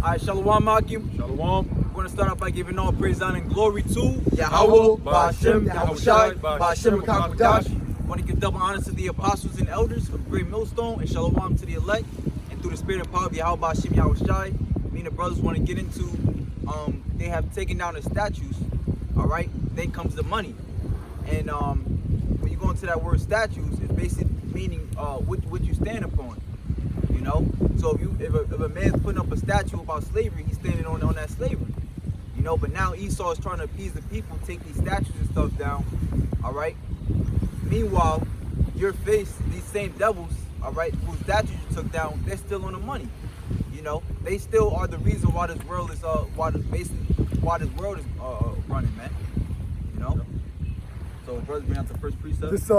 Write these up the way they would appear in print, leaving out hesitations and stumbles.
Alright, Shalom Makim. Shalom. We're going to start off by giving all praise, honor, and glory to Yahweh, Ba'ashem, Yahushai, Ba'ashem, Kakwadash. I want to give double honors to the apostles and elders of Great Millstone, and Shalom to the elect, and through the spirit and power of Yahweh, Ba'ashem, Yahushai. Me and the brothers want to get into, they have taken down the statues, alright? Then comes the money. And when you go into that word statues, it's basically meaning what you stand upon. You know, so if a man's putting up a statue about slavery, he's standing on that slavery. You know, but now Esau is trying to appease the people, take these statues and stuff down. All right. Meanwhile, your face, these same devils, all right, whose statues you took down, they're still on the money. You know, they still are the reason why this world is why this world is running, man. You know. So, brothers, bring out the first precept. This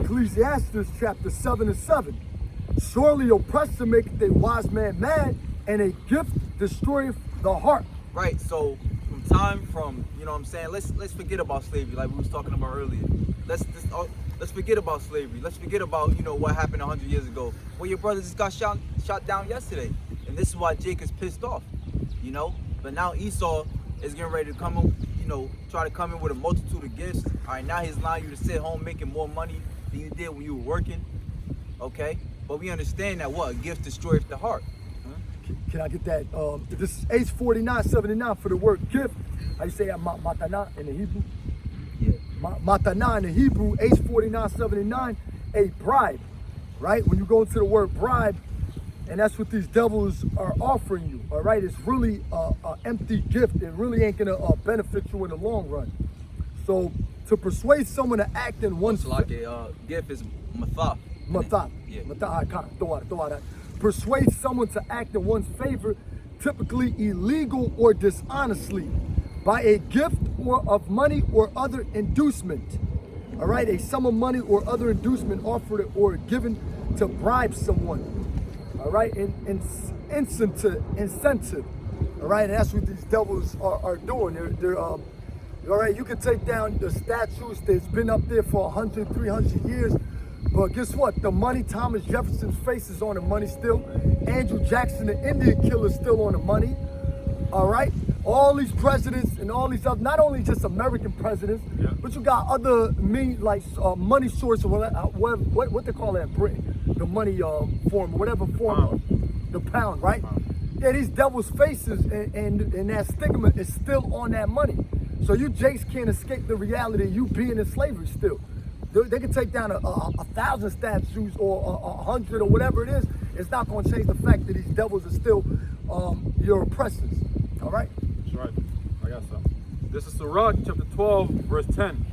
Ecclesiastes chapter 7 and 7. Surely oppressor maketh a wise man mad, and a gift destroyeth the heart. Right. So from you know what I'm saying, let's forget about slavery like we was talking about earlier. Let's forget about slavery. Let's forget about, you know, what happened 100 years ago. Well, your brother just got shot down yesterday, and this is why Jake is pissed off. You know, but now Esau is getting ready to come in, you know, try to come in with a multitude of gifts. All right, now he's allowing you to sit home making more money than you did when you were working. Okay. But we understand that what? A gift destroys the heart. Huh? Can I get that? This is H4979 for the word gift. How you say that? Matana in the Hebrew? Yeah. Matana in the Hebrew, H4979, a bribe, right? When you go into the word bribe, and that's what these devils are offering you, all right? It's really an empty gift. It really ain't gonna benefit you in the long run. So to persuade someone to act in one's... Like a gift is mathaf. Mathaf. Yeah. Persuade someone to act in one's favor, typically illegal or dishonestly, by a gift or of money or other inducement. All right, a sum of money or other inducement offered or given to bribe someone. All right, incentive. All right, and that's what these devils are doing. They're all right, you can take down the statues that's been up there for 100, 300 years. But guess what? The money, Thomas Jefferson's face is on the money still. Andrew Jackson, the Indian killer, is still on the money. All right? All these presidents and all these other, not only just American presidents, but you got other money source or what they call that in Britain. The money form, whatever form, the pound, right? Yeah, these devils' faces and that stigma is still on that money. So you Jakes can't escape the reality of you being in slavery still. They can take down 1,000 statues or 100 or whatever it is. It's not going to change the fact that these devils are still your oppressors. All right? That's right. I got some. This is Sirach chapter 12, verse 10.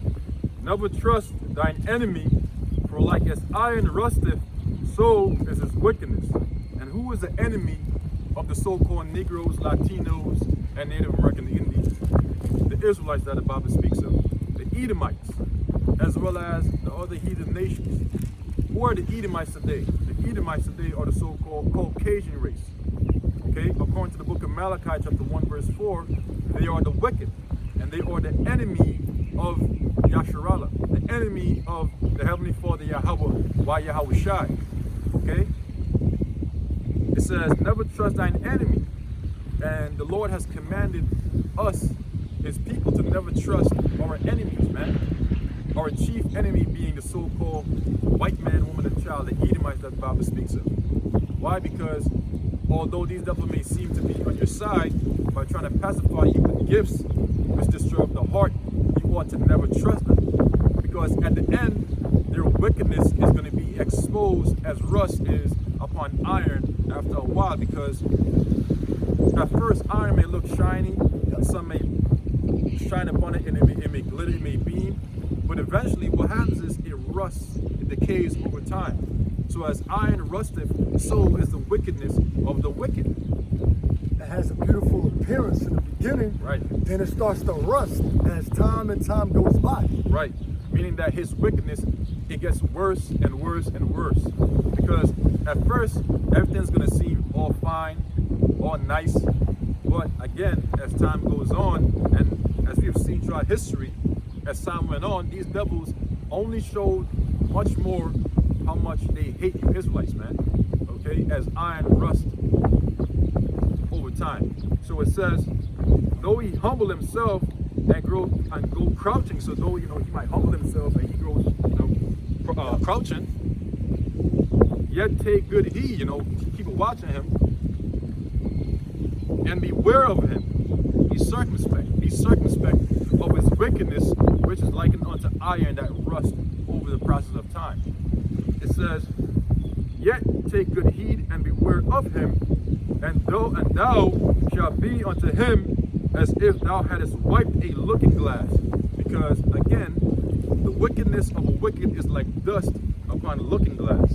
Never trust thine enemy, for like as iron rusteth, so is his wickedness. And who is the enemy of the so-called Negroes, Latinos, and Native American Indians? The Israelites that the Bible speaks of. The Edomites, as well as the other heathen nations. Who are the Edomites today? The Edomites today are the so-called Caucasian race. Okay, according to the book of Malachi, chapter 1, verse 4, they are the wicked, and they are the enemy of Yasharallah, the enemy of the Heavenly Father Yahweh, by Yahushai. Okay? It says, never trust thine enemy. And the Lord has commanded us, his people, to never trust our enemies, man. Our chief enemy being the so-called white man, woman, and child, the Edomites that the Bible speaks of. Why? Because although these devils may seem to be on your side by trying to pacify you with gifts which disturb the heart, you ought to never trust them. Because at the end, their wickedness is going to be exposed as rust is upon iron after a while. Because at first, iron may look shiny, and some may shine upon it, and it may glitter, it may beam. But eventually what happens is it rusts, it decays over time. So as iron rusteth, so is the wickedness of the wicked. It has a beautiful appearance in the beginning, right? Then it starts to rust as time and time goes by. Right, meaning that his wickedness, it gets worse and worse and worse. Because at first, everything's gonna seem all fine, all nice. But again, as time goes on, and as we've seen throughout history, as time went on, these devils only showed much more how much they hate you Israelites, man. Okay, as iron rust. over time. So it says, though he humble himself and go crouching. So though he might humble himself and he grows crouching, yet take good heed. Keep watching him and beware of him. Be circumspect. Be circumspect of his wickedness, which is likened unto iron that rusts over the process of time. It says, yet take good heed and beware of him, and thou shalt be unto him as if thou hadst wiped a looking glass. Because again, the wickedness of a wicked is like dust upon a looking glass.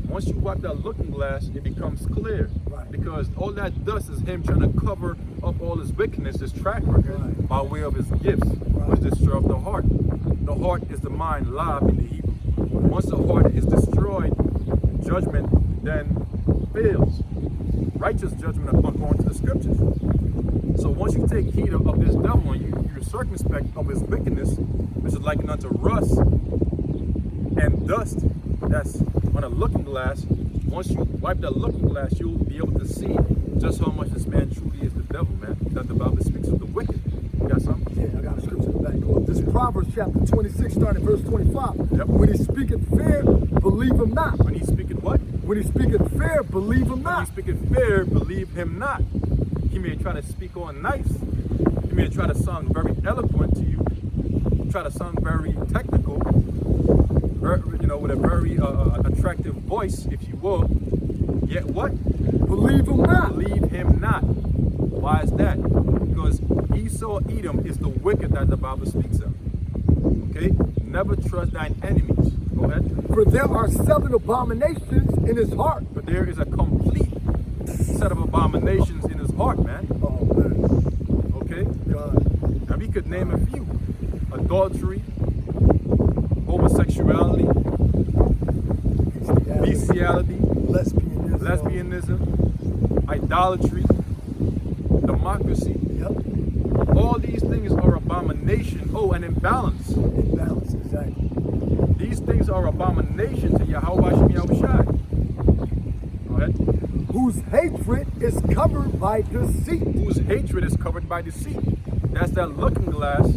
Once you wipe that looking glass, it becomes clear. Right. Because all that dust is him trying to cover up all his wickedness, his track record, right, by way of his gifts, which destroy the heart. The heart is the mind, live in the Hebrew. Once the heart is destroyed, judgment then fails. Righteous judgment according to the scriptures. So once you take heed of this devil and you're circumspect of his wickedness, which is likened unto rust and dust that's on a looking glass, once you wipe that looking glass, you'll be able to see just how much this man truly is the devil, man. That the Bible speaks of the wicked. You got something? Yeah, I got a scripture to back it up. This is Proverbs chapter 26, starting at verse 25. Yep. When he speaketh fair, believe him not. When he speaketh what? When he speaketh fair, believe him When he not. speaketh fair, believe him not. He may try to speak on nice. He may try to sound very eloquent to you. Try to sound very technical. With a very attractive voice, if you will. Yet what? Believe him not. Believe him not. Why is that? Because Esau, Edom is the wicked that the Bible speaks of. Okay? Never trust thine enemies. Go ahead. For there are 7 abominations in his heart. But there is a complete set of abominations in his heart, man. Oh, man. Okay? God. And we could name a few. Adultery, homosexuality, bestiality, lesbianism, idolatry, democracy. Yep. All these things are abomination. Oh, and imbalance. Imbalance, exactly. These things are abomination to Yahweh Shem Yahushai. Go ahead. Whose hatred is covered by deceit. Whose hatred is covered by deceit. That's that looking glass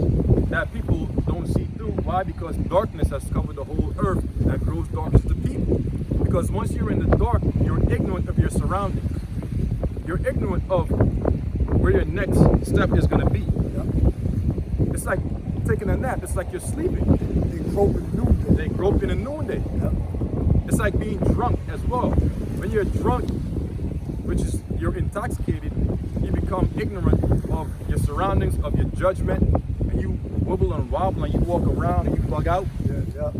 that people don't see through. Why? Because darkness has covered the whole earth that grows darkness to people. Because once you're in the dark, you're ignorant of your surroundings. You're ignorant of where your next step is going to be. Yep. It's like taking a nap. It's like you're sleeping. They grope in noonday. They grope in the noonday. Yep. It's like being drunk as well. When you're drunk, which is you're intoxicated, you become ignorant of your surroundings, of your judgment, and you wibble and wobble and you walk around and you bug out. Yeah.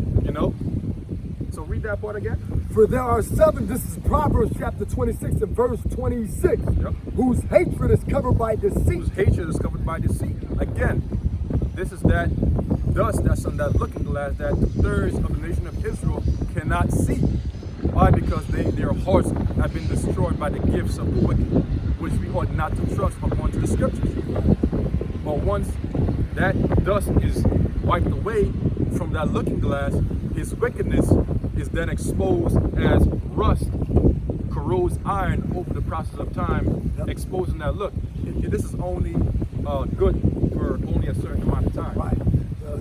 So read that part again. For there are 7, this is Proverbs chapter 26 and verse 26, Yep. whose hatred is covered by deceit. Whose hatred is covered by deceit. Again, this is that dust that's on that looking glass that 2/3 of the nation of Israel cannot see. Why? Because their hearts have been destroyed by the gifts of the wicked, which we ought not to trust according to the scriptures. But once that dust is wiped away from that looking glass, his wickedness is then exposed as rust corrodes iron over the process of time, Yep. exposing that look. This is only good for only a certain amount of time. Right.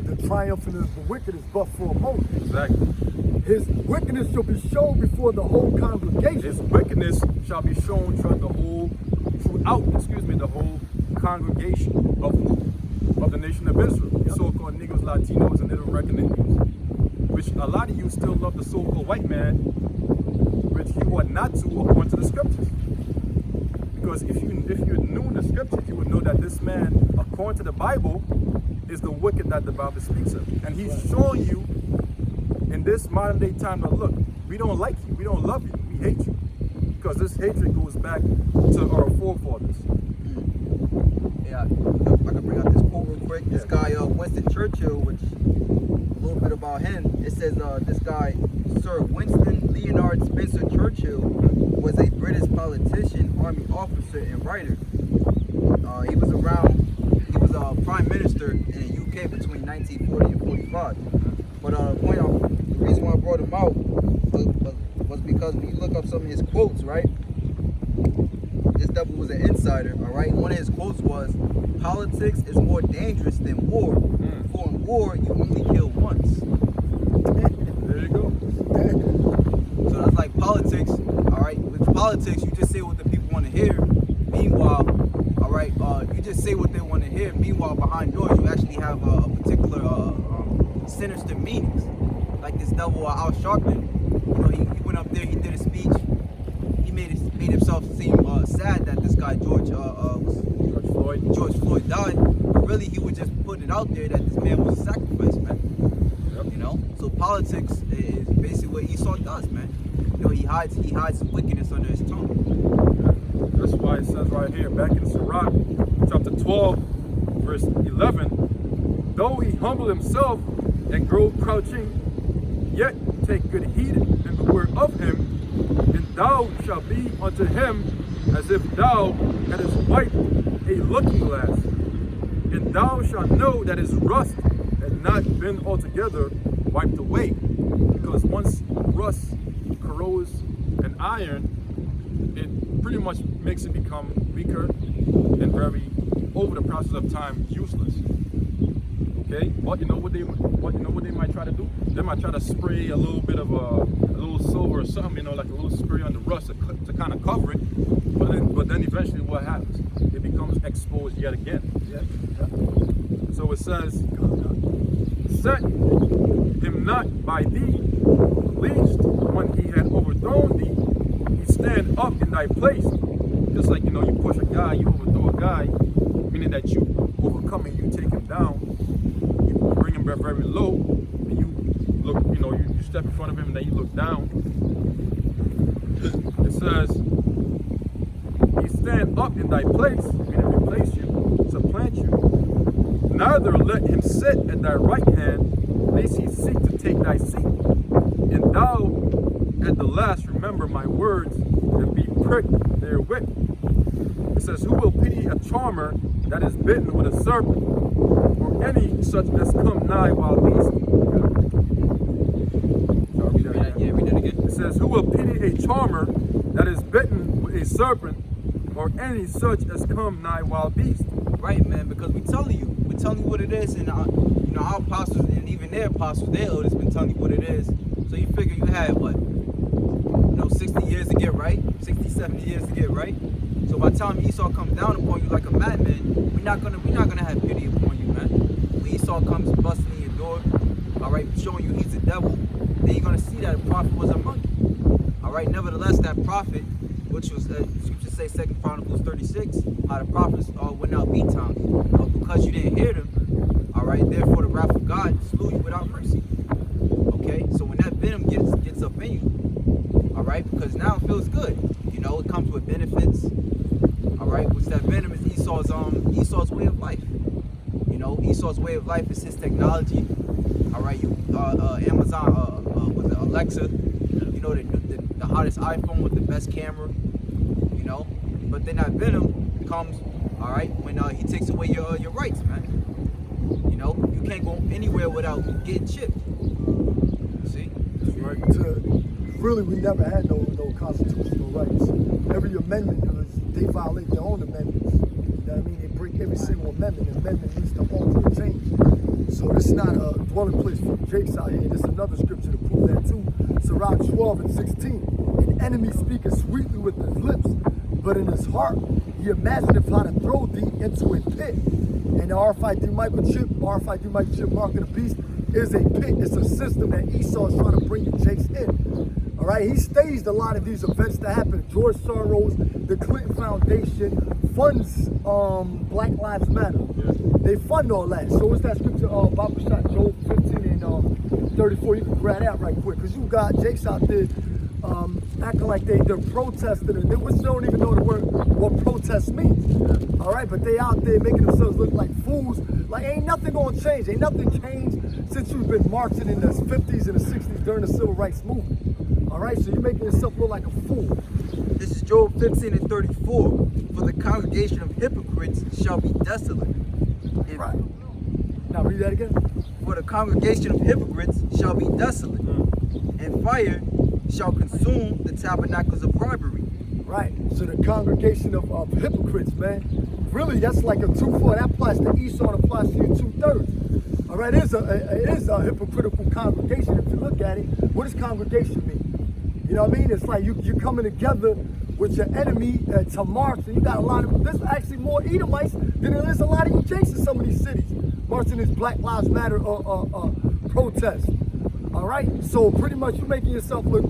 The triumphant of the wicked is but for a moment. Exactly. His wickedness shall be shown before the whole congregation. His wickedness shall be shown throughout the whole congregation of who? Of the nation of Israel. The so-called Negroes, Latinos, and Native American Indians. Which a lot of you still love the so-called white man, which you ought not to according to the scriptures. Because if you knew the scriptures, you would know that this man, according to the Bible, is the wicked that the Bible speaks of. And he's showing you in this modern day time that look, we don't like you, we don't love you, we hate you. Because this hatred goes back to our forefathers. Yeah, I can bring out this quote real quick. This guy, Winston Churchill, which a little bit about him. It says this guy, Sir Winston Leonard Spencer Churchill, was a British politician, army officer, and writer. He was a prime minister in the UK between 1940 and 45. But the reason why I brought him out was because when you look up some of his quotes, right? This devil was an insider, all right? One of his quotes was, politics is more dangerous than war. For in war, you only kill once. There you go. So that's like politics, all right? With politics, you just say what the people want to hear. Meanwhile, all right, you just say what they want to hear. Meanwhile, behind doors, you actually have a particular sinister meanings. Like this devil, Al Sharpton, you know, he went up there, he did a speech. He made himself seem sad that this guy George Floyd died, but really he was just putting it out there that this man was a sacrifice, man. Yep. You know, so politics is basically what Esau does, man. You know, he hides his wickedness under his tongue. That's why it says right here, back in Sirach, chapter 12, verse 11, though he humble himself and grow crouching, yet take good heed and beware of him, and thou shalt be unto him as if thou hadst wiped a looking glass, and thou shalt know that his rust had not been altogether wiped away, because once rust corrodes an iron, it pretty much makes it become weaker and very, over the process of time, useless. Okay, but you know what they might try to do? They might try to spray a little bit of a little silver or something, you know, like a little spray on the rust to kind of cover it. But then eventually what happens? It becomes exposed yet again. Yeah. So it says, set him not by thee, lest when he had overthrown thee, he stand up in thy place. Just like, you know, you push a guy, you overthrow a guy, meaning that you overcome him, you take him down, you bring him very low, and you look, you know, you step in front of him and then you look down. It says, he stand up in thy place, meaning replace you, supplant you. Neither let him sit at thy right hand, lest he seek to take thy seat. And thou at the last remember my words and be pricked therewith. It says, who will pity a charmer that is bitten with a serpent, or any such as come nigh wild beast? Yeah, read that again. It says, who will pity a charmer that is bitten with a serpent, or any such as come nigh wild beast? Right, man, because we're telling you what it is, and you know, our apostles and even their apostles, their elders been telling you what it is. So you figure you had what, you know, 60 years to get right, 60, 70 years to get right. So by the time Esau comes down upon you like a madman, we're not gonna have pity upon you, man. When Esau comes busting in your door, all right, showing you he's the devil, then you're gonna see that a prophet was among you. All right, nevertheless, that prophet, which was scripture say 2 Chronicles 36, how the prophets went out beat times, but because you didn't hear them, all right, therefore the wrath of God slew you without mercy. Okay, so when that venom gets up in you, all right, because now it feels good, you know, it comes with benefits, all right, which that venom is Esau's way of life. You know, Esau's way of life is his technology. All right, you Amazon with the Alexa, you know, the hottest iPhone with the best camera, you know, but then that venom comes, all right, when he takes away your rights, man. You know, you can't go anywhere without getting chipped. See? Right. Really, we never had no constitutional rights. Every amendment, they violate their own amendments. You know what I mean? They break every single amendment. The amendment needs to alter and change. So this is not a dwelling place for Jakes out here. There's another scripture to prove that too. Sirach 12 and 16. An enemy speaketh sweetly with his lips, but in his heart he imagineth how to throw thee into a pit. And the RFID microchip mark of the beast is a pit. It's a system that Esau is trying to bring you Jakes in. All right, he staged a lot of these events that happened. George Soros, the Clinton Foundation funds Black Lives Matter. Yeah. They fund all that. So what's that scripture? Bible shot Job 15 and 34. You can grab that right quick, because you got Jakes out there acting like they're protesting, and they don't even know the word what protest means. All right, but they out there making themselves look like fools. Like ain't nothing gonna change. Ain't nothing changed since you've been marching in the 50s and the 60s during the Civil Rights Movement. All right, so you're making yourself look like a fool. This is Job 15 and 34. For the congregation of hypocrites shall be desolate. Right. Now read that again. For the congregation of hypocrites shall be desolate, and fire shall consume the tabernacles of bribery. Right. So the congregation of hypocrites, man. Really, that's like a 2-4. That applies to Esau and applies to you 2/3. All right, it is a hypocritical congregation. If you look at it, what does congregation mean? You know what I mean? It's like you're coming together with your enemy to march, and you got a lot of, there's actually more Edomites than there is a lot of you Jakes in some of these cities marching this Black Lives Matter protest. All right, so pretty much you're making yourself look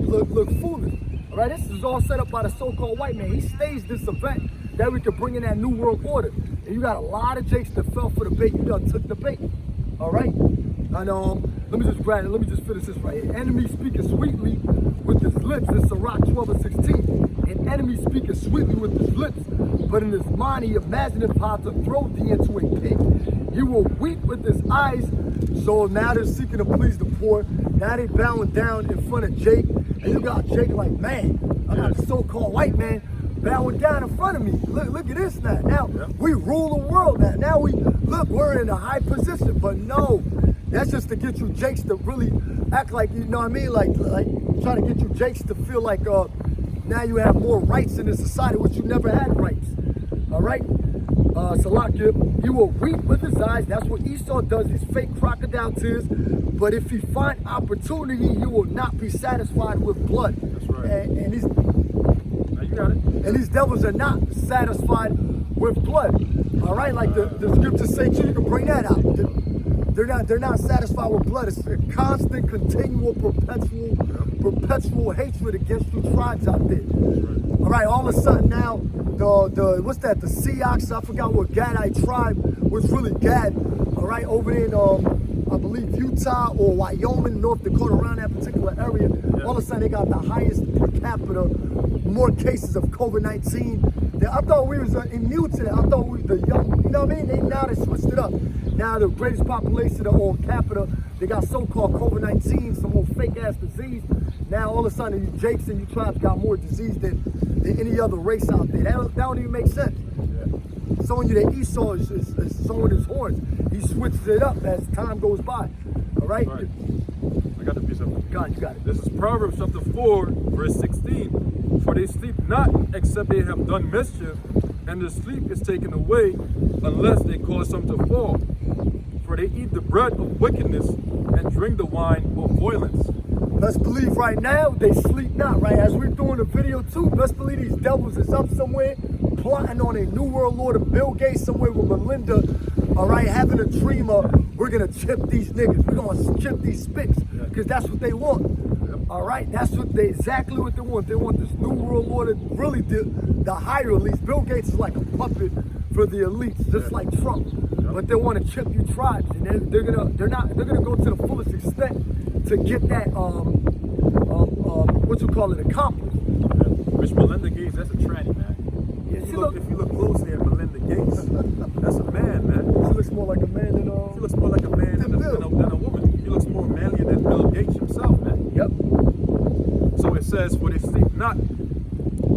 foolish. All right, this is all set up by the so-called white man. He staged this event that we could bring in that new world order. And you got a lot of Jakes that fell for the bait. You done took the bait. All right, and let me just finish this right here. Enemy speaking sweetly with his lips. This is Sirach 12:16. An enemy speaking sweetly with his lips, but in his mind he imagineth how to throw thee into a pit. He will weep with his eyes. So now they're seeking to please the poor. Now they bowing down in front of Jake. And you got Jake like, man, I got the so-called white man bowing down in front of me. Look at this now. Now we rule the world now. Now we're in a high position. But no, that's just to get you Jakes to really act like, you know what I mean? Like trying to get you Jakes to feel like now you have more rights in this society, which you never had rights. All right? Salakia, he will weep with his eyes. That's what Esau does, these fake crocodile tears. But if he find opportunity, he will not be satisfied with blood. That's right. And these, now you got it. And these devils are not satisfied with blood. All right, like the scriptures say too, you can bring that out. They're not satisfied with blood. It's a constant, continual, perpetual hatred against you tribes out there. All right, all of a sudden now, the what's that? The Seahawks, I forgot what Gadite tribe was really Gad. All right, over there in I believe Utah or Wyoming, North Dakota, around that particular area. All of a sudden they got the highest per capita, more cases of COVID-19. I thought we was immune to that. I thought we the young, you know what I mean? Now they switched it up. Now the greatest population of all capita, they got so-called COVID-19, some old fake-ass disease. Now all of a sudden you Jakes and you tribes got more disease than any other race out there. That don't even make sense. Showing you that Esau is sowing his horns. He switches it up as time goes by. All right? I got the piece of it. God, you got it. This is Proverbs chapter 4, verse 16. For they sleep not except they have done mischief, and their sleep is taken away unless they cause some to fall. For they eat the bread of wickedness and drink the wine of violence. Best believe right now they sleep not, right? As we're doing the video too, best believe these devils is up somewhere plotting on a new world order. Bill Gates somewhere with Melinda, all right, having a dream of we're gonna chip these niggas, we're gonna chip these spics, because that's what they want. All right, that's exactly what they want. They want this new world order, really the higher elites. Bill Gates is like a puppet for the elites, just like Trump. But they want to chip you tribes, and they're gonna go to the fullest extent to get that what you call it accomplished. Which Melinda Gates, that's a tranny, man. Yeah, if you look closely at Melinda Gates, that's a man, man. She looks more like a man than She looks more like a man than a woman. She looks more manlier than Bill Gates himself, man. Yep. So it says, for they sleep not,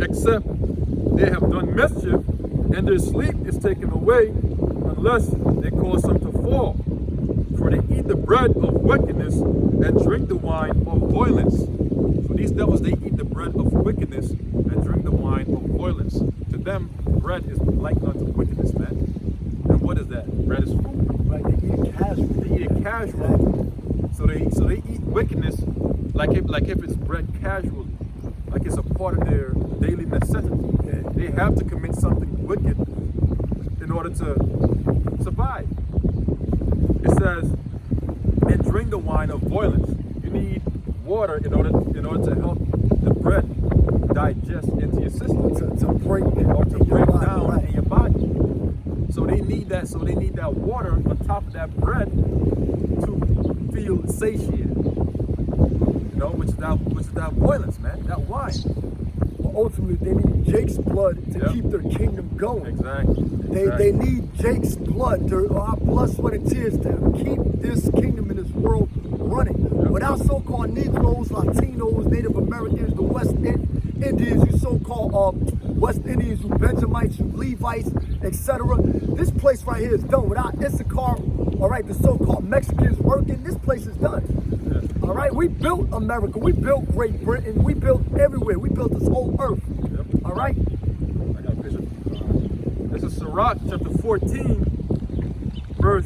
except they have done mischief, and their sleep is taken away, unless they cause some to fall. For they eat the bread of wickedness and drink the wine of violence. So these devils, they eat the bread of wickedness and drink the wine of violence. To them, bread is like unto wickedness, man. And what is that? Bread is food. Right, they eat it casual. They eat it casual. So they eat wickedness like if it's bread casually, like it's a part of their daily necessity. Yeah. They have to commit something wicked in order to survive. It says, and drink the wine of violence. You need water in order to help the bread digest into your system, To break down right. in your body. So they need that. So they need that water on top of that bread to feel satiated. You know, which is that violence, man. That wine. But ultimately, they need Jake's blood to keep their kingdom going. Exactly. They need Jake's blood, our blood, sweat, and tears to keep this kingdom in this world running. Without so-called Negroes, Latinos, Native Americans, the West Indians, you so-called West Indians, you Benjamites, you Levites, etc. This place right here is done. Without Issachar, all right, the so-called Mexicans working, this place is done. All right, we built America, we built Great Britain, we built everywhere, we built this whole earth. Yep. All right. I got a picture. This is Sirach chapter 14, verse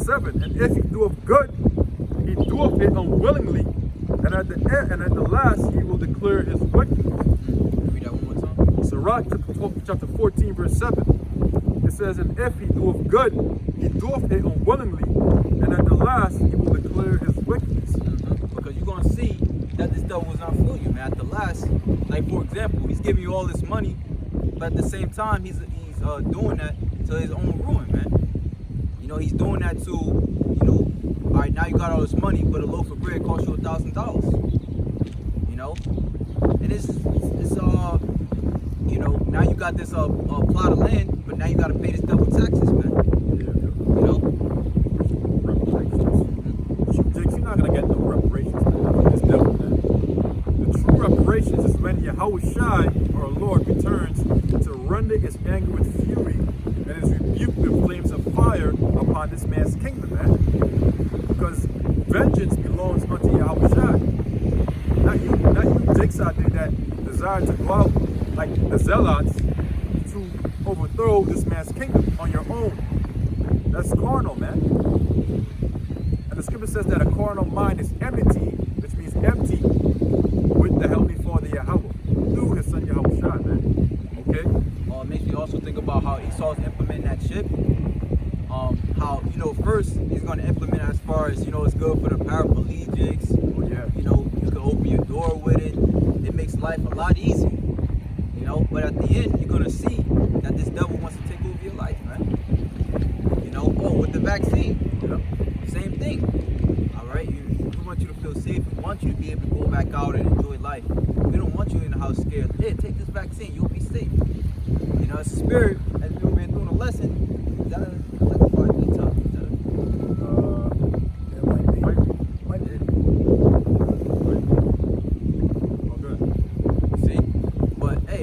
7. And if he doeth good, he doeth it unwillingly, and at the last he will declare his wickedness. Read that one more time. Sirach chapter 14, verse 7. It says, and if he doeth good, he doeth it unwillingly, and at the last he will declare his wickedness. Because you're gonna see that this devil was not for you, man. At the last, like for example, he's giving you all this money, but at the same time, he's doing that to his own ruin, man. You know, he's doing that to, you know, all right, now you got all this money, but a loaf of bread costs you $1,000. You know, and it's you know, now you got this plot of land, but now you got to pay this double taxes, man. You know, reparations. You're not gonna get no reparations, man, from this devil, man. The true reparations is when Yahushai, our Lord, returns to render his anger with fury and his rebuke with flames of fire upon this man's kingdom, man. Because vengeance belongs unto Yahushai. Not you dicks out there that desire to go out like the zealots to overthrow this man's kingdom on your own. That's carnal, man. And the scripture says that a carnal mind is enmity, which means empty, with the Heavenly Father Yahweh, through his son Yahushua, man. Okay? it makes me also think about how Esau's implementing that chip. How, you know, first he's going to implement as far as, you know, it's good for the paraplegics. Oh, yeah. You know, you can open your door with it. It makes life a lot easier. You know, but at the end, you're going to see that this devil wants to take over your life, man. You know, with the vaccine, same thing. All right, we want you to feel safe. We want you to be able to go back out and enjoy life. We don't want you in the house scared. Hey, take this vaccine, you'll be safe. You know, it's a spirit, as we've been doing a lesson, is that a electrified detox?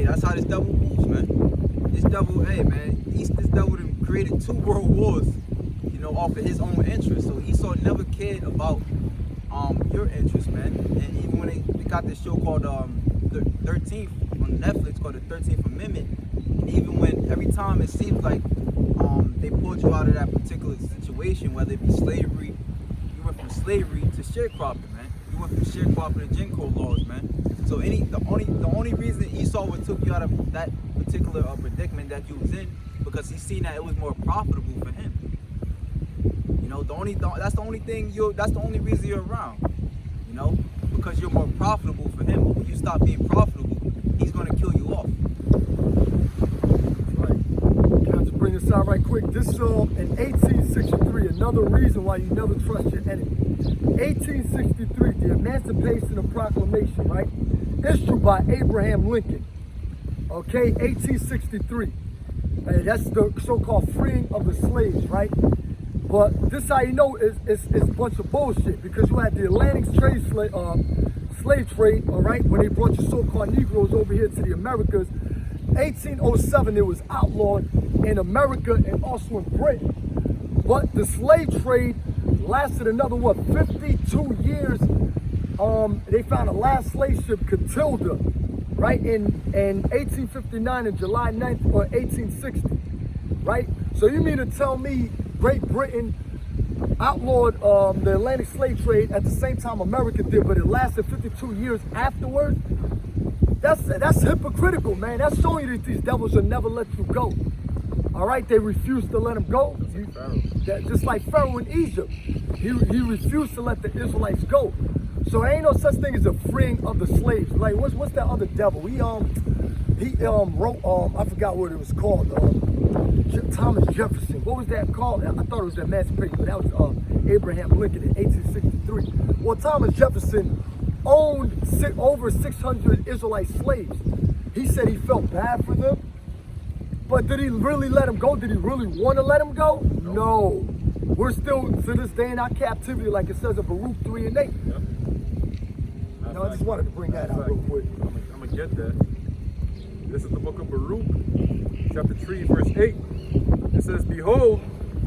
That's how this devil moves, man. This devil, hey, man, this devil created 2 world wars, you know, off of his own interests. So Esau never cared about your interests, man. And even when they got this show called the 13th on Netflix called the 13th Amendment, and even when every time it seems like they pulled you out of that particular situation, whether it be slavery, you went from slavery to sharecropping, man. You went from sharecropping to Jim Crow laws, man. So the only reason Esau took you out of that particular predicament that you was in, because he seen that it was more profitable for him. You know, that's the only reason you're around. You know, because you're more profitable for him. When you stop being profitable, he's gonna kill you off. Right. Can I just bring this out right quick? This in 1863, another reason why you never trust your enemy. 1863, the Emancipation Proclamation, right? Issued by Abraham Lincoln. Okay, 1863. That's the so-called freeing of the slaves, right? But this, how you know, is a bunch of bullshit, because you had the Atlantic slave trade, all right, when they brought your so-called Negroes over here to the Americas. 1807, it was outlawed in America and also in Britain. But the slave trade lasted another, 52 years. They found the last slave ship, Catilda, right, in 1859 and July 9th, or 1860, right? So you mean to tell me Great Britain outlawed the Atlantic slave trade at the same time America did, but it lasted 52 years afterwards? That's hypocritical, man. That's showing you that these devils will never let you go. All right, they refused to let him go. Just like Pharaoh in Egypt, he refused to let the Israelites go. So there ain't no such thing as a freeing of the slaves. Like what's that other devil? He wrote I forgot what it was called. Thomas Jefferson. What was that called? I thought it was the Emancipation, but that was Abraham Lincoln in 1863. Well, Thomas Jefferson owned over 600 Israelite slaves. He said he felt bad for them, but did he really let them go? Did he really want to let them go? No. We're still to this day in our captivity, like it says in Baruch 3 and 8. Yep. I just wanted to bring that out real quick. I'm going to get that. This is the book of Baruch, chapter 3, verse 8. It says, Behold,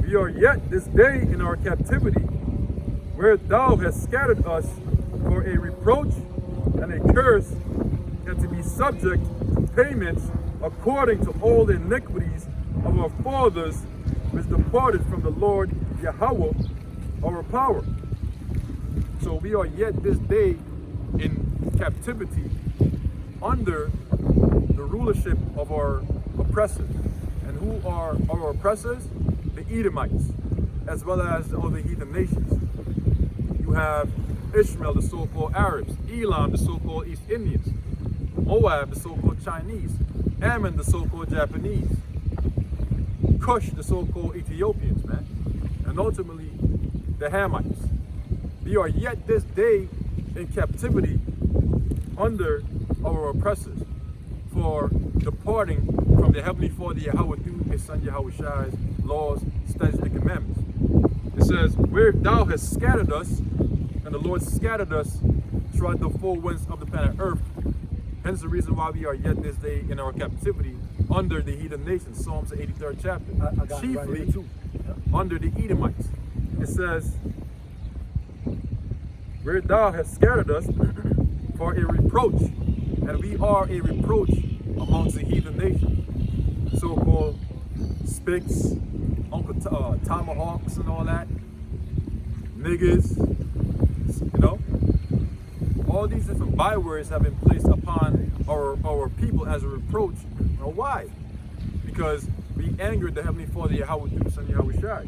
We are yet this day in our captivity, where thou hast scattered us for a reproach and a curse, and to be subject to payments according to all the iniquities of our fathers, which departed from the Lord Yahweh, our power. So we are yet this day in captivity under the rulership of our oppressors. And who are our oppressors? The Edomites, as well as the other heathen nations. You have Ishmael, the so-called Arabs, Elam, the so-called East Indians, Moab, the so-called Chinese, Ammon, the so-called Japanese, Cush, the so-called Ethiopians, man, and ultimately the Hamites. We are yet this day in captivity under our oppressors for departing from the Heavenly Father Yahweh through His Son Yahweh Shai's laws, statutes, and commandments. It says, where thou hast scattered us, and the Lord scattered us throughout the four winds of the planet Earth. Hence the reason why we are yet this day in our captivity under the heathen nations. Psalms 83rd chapter. Chiefly right under the Edomites. It says, where thou hast scattered us for a reproach, and we are a reproach amongst the heathen nations. So-called spics, tomahawks and all that, niggas, you know. All these different bywords have been placed upon our people as a reproach. You know why? Because we angered the Heavenly Father Yahweh through Son Yahweh Shai.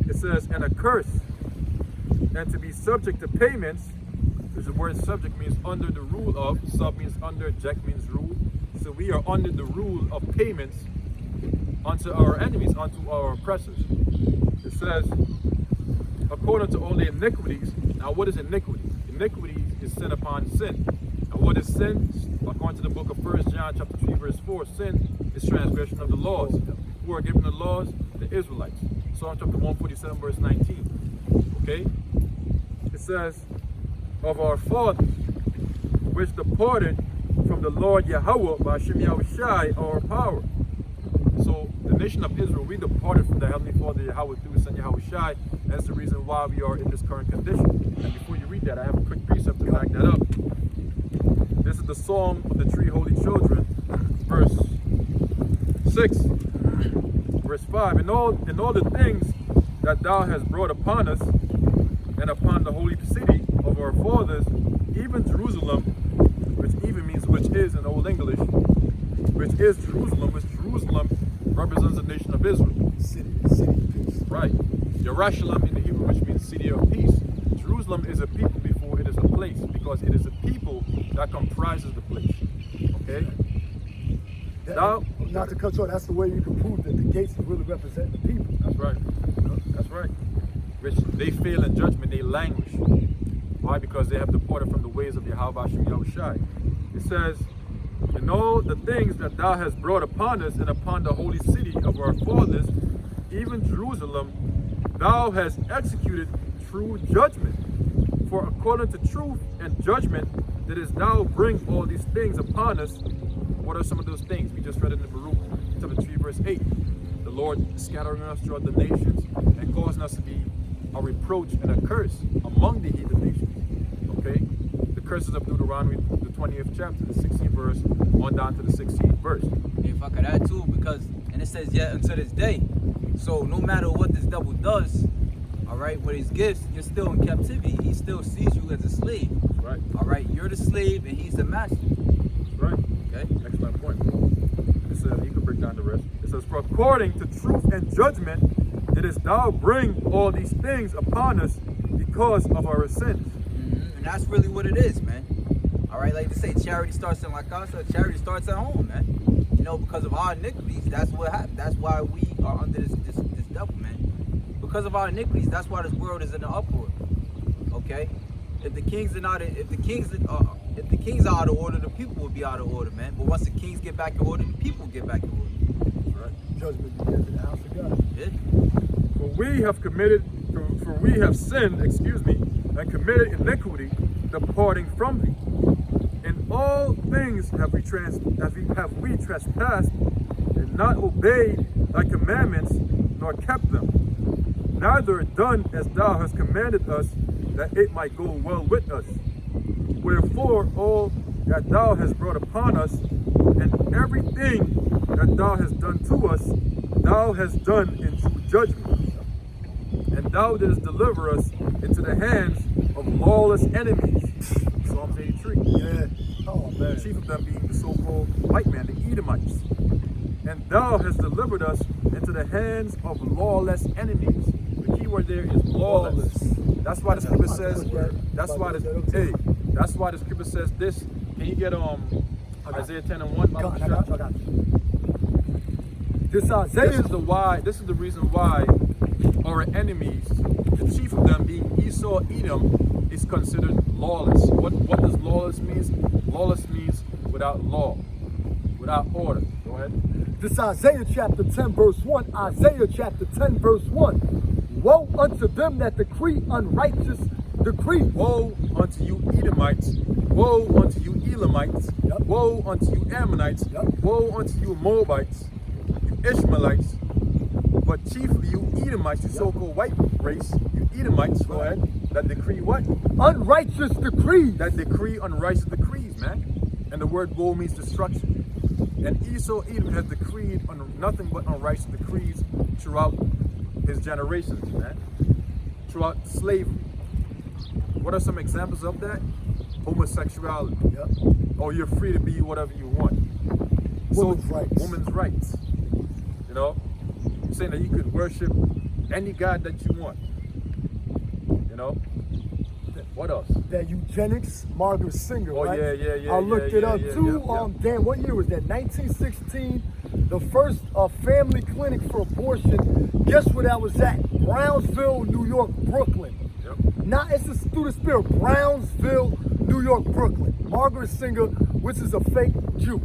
It says, and a curse, and to be subject to payments. There's the word subject means under the rule of, sub means under, ject means rule. So we are under the rule of payments unto our enemies, unto our oppressors. It says, according to all the iniquities. Now what is iniquity? Iniquity is sin upon sin. And what is sin? According to the book of 1 John chapter 3 verse 4, sin is transgression of the laws. Who are given the laws? The Israelites. Psalm chapter 147 verse 19. Okay? It says, of our fathers, which departed from the Lord Yahweh by Hashem Yahweh Shai, our power. So the nation of Israel, we departed from the Heavenly Father Yahweh through His Son Yahweh Shai. That's the reason why we are in this current condition. And before you read that, I have a quick precept to back that up. This is the Psalm of the Three Holy Children, verse 6, verse 5. In all the things that thou hast brought upon us, and upon the holy city of our fathers, even Jerusalem, which even means which is in Old English, which is Jerusalem, which Jerusalem represents the nation of Israel. City of peace. Right. Yerushalayim in the Hebrew, which means city of peace. Jerusalem is a people before it is a place, because it is a people that comprises the place. Okay? Now, not to cut short, that's the way you can prove that the gates really represent the people. That's right. That's right. Which they fail in judgment, they languish. Why? Because they have departed from the ways of Yahweh Hashem Yahweh Shai. It says, in all the things that thou hast brought upon us and upon the holy city of our fathers, even Jerusalem, thou hast executed true judgment. For according to truth and judgment, didst thou bring all these things upon us. What are some of those things? We just read it in Baruch chapter 3 verse 8. The Lord scattering us throughout the nations and causing us to be a reproach and a curse among the heathen nations. Okay? The curses of Deuteronomy, the 20th chapter, the 16th verse, on down to the 16th verse. If I could add too, because, and it says, yet unto this day. So no matter what this devil does, all right, with his gifts, you're still in captivity. He still sees you as a slave. Right. All right, you're the slave and he's the master. Right. Okay? Excellent point. It says, you can break down the rest. It says, for according to truth and judgment, didst thou bring all these things upon us because of our sins. And that's really what it is, man. All right, like they say, charity starts in La Casa, charity starts at home, man. You know, because of our iniquities, that's what happened. That's why we are under this devil, man. Because of our iniquities, that's why this world is in an uproar. Okay? If the kings are out of order, the people will be out of order, man. But once the kings get back in order, the people get back in order. Right. Judgment begins in the house of God. Yeah. For we have sinned, and committed iniquity, departing from thee. In all things have we trespassed, and not obeyed thy commandments, nor kept them. neither done as thou hast commanded us, that it might go well with us. Wherefore all that thou hast brought upon us, and everything that thou hast done to us, thou hast done in true judgment. And thou didst deliver us into the hands of lawless enemies. Psalms 83. Yeah. Oh, man. The chief of them being the so-called white man, the Edomites. And thou hast delivered us into the hands of lawless enemies. The key word there is lawless. That's why the scripture says, that's why the scripture says this. Can you get Isaiah 10 and 1? I got you. This Isaiah. This is the reason why our enemies, the chief of them being Esau, Edom, is considered lawless. What does lawless mean? Lawless means without law, without order. Go ahead. This Isaiah chapter 10 verse 1. Isaiah chapter 10 verse 1. Woe unto them that decree unrighteous decrees. Woe unto you Edomites. Woe unto you Elamites. Yep. Woe unto you Ammonites. Yep. Woe unto you Moabites, you Ishmaelites, but chiefly you Edomites, you so-called white race, you Edomites, go ahead, that decree what? Unrighteous decrees. That decree unrighteous decrees, man. And the word woe means destruction. And Esau, Edom has decreed on nothing but unrighteous decrees throughout his generations, man. Throughout slavery. What are some examples of that? Homosexuality. Yep. Oh, you're free to be whatever you want. Women's rights. Women's rights. You know, saying that you could worship any god that you want. You know, what else? That eugenics, Margaret Singer, Oh, right? yeah. I looked it up too. Yeah. Damn, what year was that? 1916. The first family clinic for abortion. Guess where that was at? Brownsville, New York, Brooklyn. Yep. Now it's through the spirit. Brownsville, New York, Brooklyn. Margaret Singer, which is a fake Jew.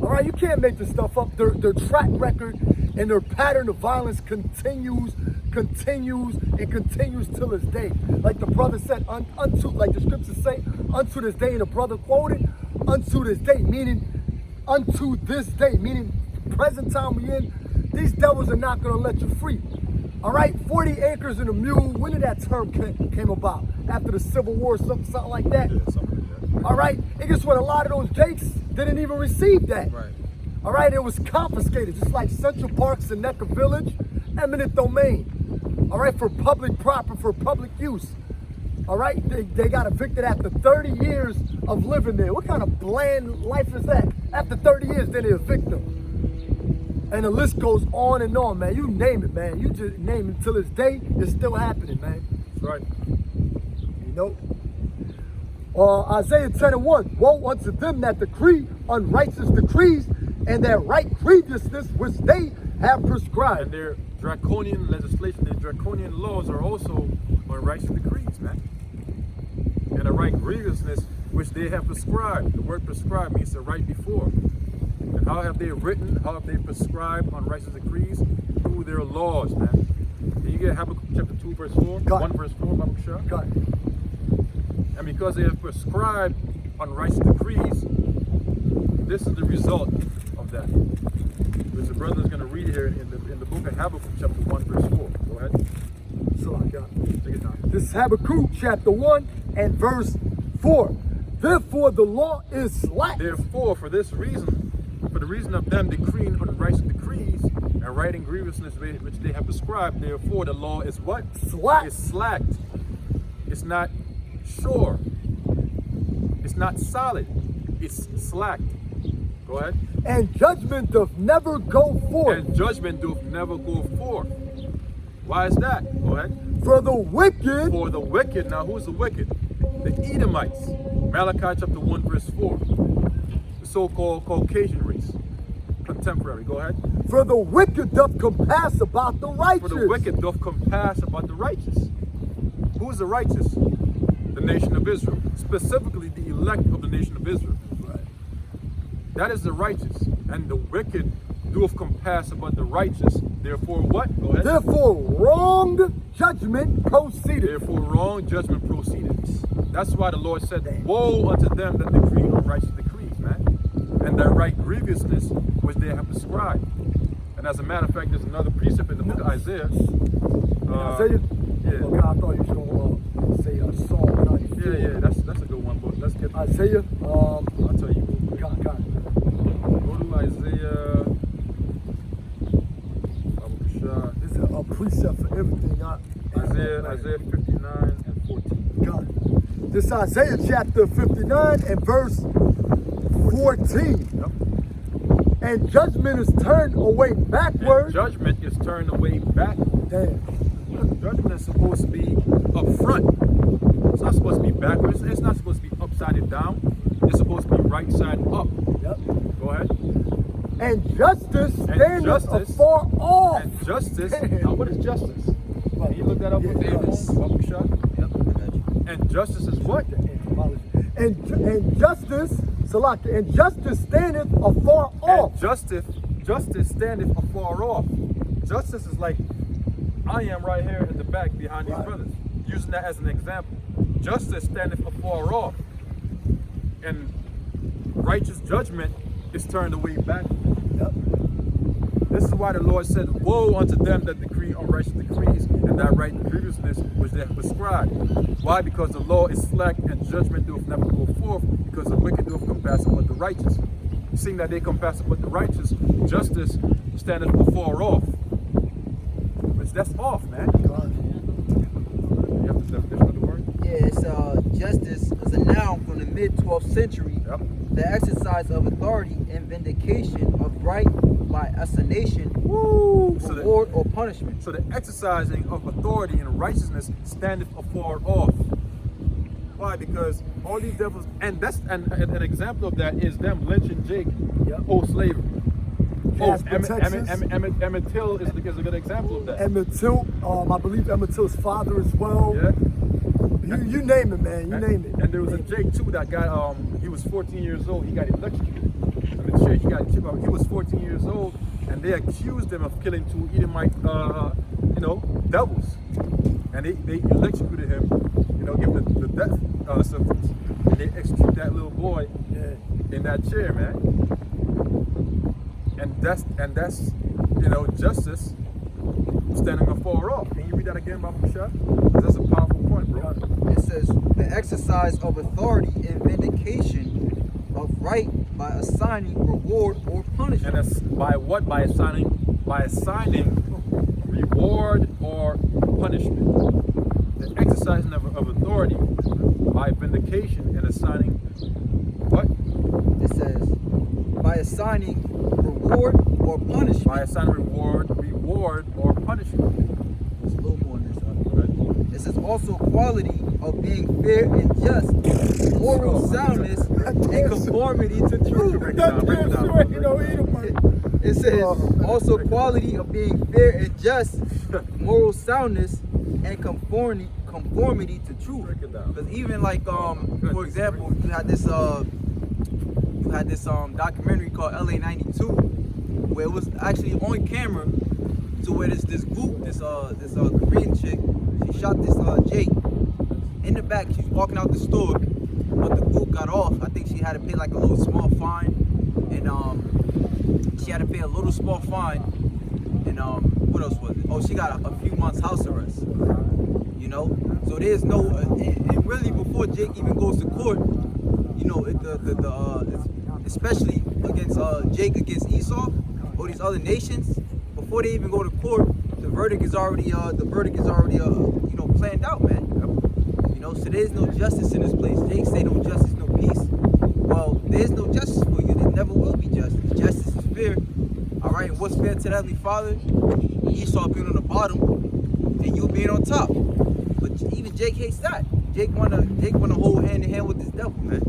All right, you can't make this stuff up. Their track record and their pattern of violence continues till this day. Like the brother said, unto, like the scriptures say, unto this day, and the brother quoted, unto this day, meaning unto this day, meaning present time we in, these devils are not gonna let you free. All right, 40 acres and a mule, when did that term came about? After the Civil War, something like that? Yeah, something like that. All right, and guess what? A lot of those jakes didn't even receive that. Right. All right, it was confiscated, just like Central Park, Seneca Village, eminent domain. All right, for public property, for public use. All right, they got evicted after 30 years of living there. What kind of bland life is that? After 30 years, then they evict them. And the list goes on and on, man. You name it, man. You just name it. Till this day, it's still happening, man. That's right. You know? Isaiah 10 and 1. Woe unto them that decree unrighteous decrees, and that right grievousness which they have prescribed. And their draconian legislation, their draconian laws are also unrighteous decrees, man. And the right grievousness which they have prescribed. The word prescribed means to write before. And how have they written, how have they prescribed unrighteous decrees? Through their laws, man. Can you get Habakkuk chapter 2, verse 4? Got 1 it. verse 4, Baruch Shah? God. And because they have prescribed unrighteous decrees, this is the result of that. Which the brother is going to read here in the book of Habakkuk chapter 1, verse 4. Go ahead. So I got it. Take it down. This is Habakkuk chapter 1 and verse 4. Therefore the law is slack. Therefore, for this reason, for the reason of them decreeing unrighteous decrees and writing grievousness which they have prescribed, therefore the law is what? Slack. It's slacked. It's not sure. It's not solid. It's slacked. Go ahead. And judgment doth never go forth. And judgment doth never go forth. Why is that? Go ahead. For the wicked. For the wicked. Now, who's the wicked? The Edomites. Malachi chapter 1, verse 4. The so-called Caucasian race. Contemporary. Go ahead. For the wicked doth compass about the righteous. For the wicked doth compass about the righteous. Who is the righteous? The nation of Israel. Specifically, the elect of the nation of Israel. Right. That is the righteous. And the wicked doth compass about the righteous. Therefore, what? Go ahead. Therefore wrong judgment proceeded. Therefore, wrong judgment proceeded. That's why the Lord said, woe unto them that decree unrighteous decrees, man. And that right grievousness which they have prescribed. And as a matter of fact, there's another precept in the book of Isaiah. Isaiah? Yeah. Okay, I thought you was going to say Psalm 94. Yeah, that's a good one, but let's get Isaiah, I'll tell you. God. Go to Isaiah. This is a precept for everything. Isaiah 59 and 14. God. This is Isaiah chapter 59 and verse 14. Yep. And judgment is turned away backward. And judgment is turned away back. Damn. Judgment is supposed to be up front. It's not supposed to be backwards. It's not supposed to be upside down. It's supposed to be right side up. Yep. Go ahead. And justice standeth afar off. And justice. Damn. Now, what is justice? Can you look that up with Davis. Bubba Shot? Yep, I got you. And justice is what? And justice, Salaki, and justice standeth afar off. And justice standeth afar off. Justice is like I am right here in the back behind these brothers. Using that as an example. Justice standeth afar off. And righteous judgment is turned away back. Yep. This is why the Lord said, woe unto them that decree unrighteous decrees and that write grievousness which they have prescribed. Why? Because the law is slack and judgment doeth never go forth, because the wicked doeth compass upon the righteous. Seeing that they compass upon the righteous, justice standeth afar off. Which that's off, man. God. You have the definition of the word? Yeah, it's justice is a noun from the mid-12th century. Yep. The exercise of authority and vindication of right by assignation, reward, or punishment. So the exercising of authority and righteousness standeth afar off. Why? Because all these devils, and that's an example of that is them lynching Jake post-slavery. Emmett Till is a good example of that. Emmett Till, I believe Emmett Till's father as well. Yeah. You name it, man. You name it. And there was a Jake too that got he was 14 years old. He got electrocuted. I mean, church, he was 14 years old, and they accused him of killing two Edomite, devils. And they electrocuted him, give him the death sentence. And they executed that little boy in that chair, man. And that's justice standing afar off. Can you read that again, Baba Shah? That's a powerful point, bro. It says the exercise of authority and vindication of right by assigning reward or punishment. And that's by what? By assigning reward or punishment. The exercising of authority by vindication and assigning what? It says by assigning reward or punishment. By assigning reward or punishment. There's a little more in this. It says also quality of being fair and just, moral soundness, and conformity to truth. It says also quality of being fair and just, moral soundness, and conformity to truth. Because even like for example, you had this documentary called LA 92, where it was actually on camera, to where this group, this Korean chick, she shot this Jake in the back. She's walking out the store, but the group got off. I think she had to pay like a little small fine, and what else was it? Oh, she got a few months house arrest. So there's no, and really before Jake even goes to court, especially against Jake against Esau or these other nations, before they even go to court, the verdict is already planned out, man. So there's no justice in this place. Jake say no justice, no peace. Well, there's no justice for you. There never will be justice. Justice is fair. All right, and what's fair to the Heavenly Father? Esau being on the bottom and you being on top. But even Jake hates that. Jake wanna hold hand in hand with this devil, man.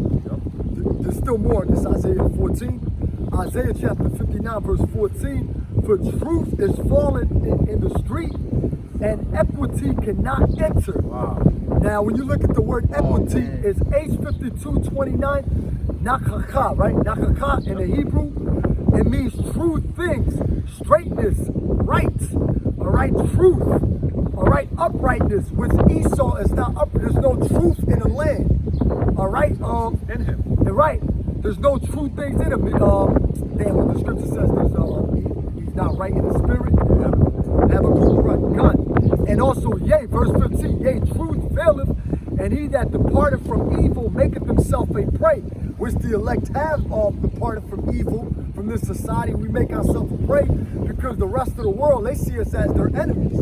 There's still more in this Isaiah 14. Isaiah chapter 59 verse 14. For truth is fallen in the street, and equity cannot enter. Wow. Now, when you look at the word equity, it's H5229, nakaka, right? Nakaka in the Hebrew, it means true things, straightness, right, all right, truth, all right, uprightness. With Esau, it's not up. There's no truth in the land, all right. In him. Right. There's no true things in him. Damn, what the scripture says. There's he's not right in the spirit. Have a good run. Gun. And also, yea, verse 15, yea, truth faileth, and he that departed from evil maketh himself a prey, which the elect have departed from evil, from this society. We make ourselves a prey because the rest of the world, they see us as their enemies.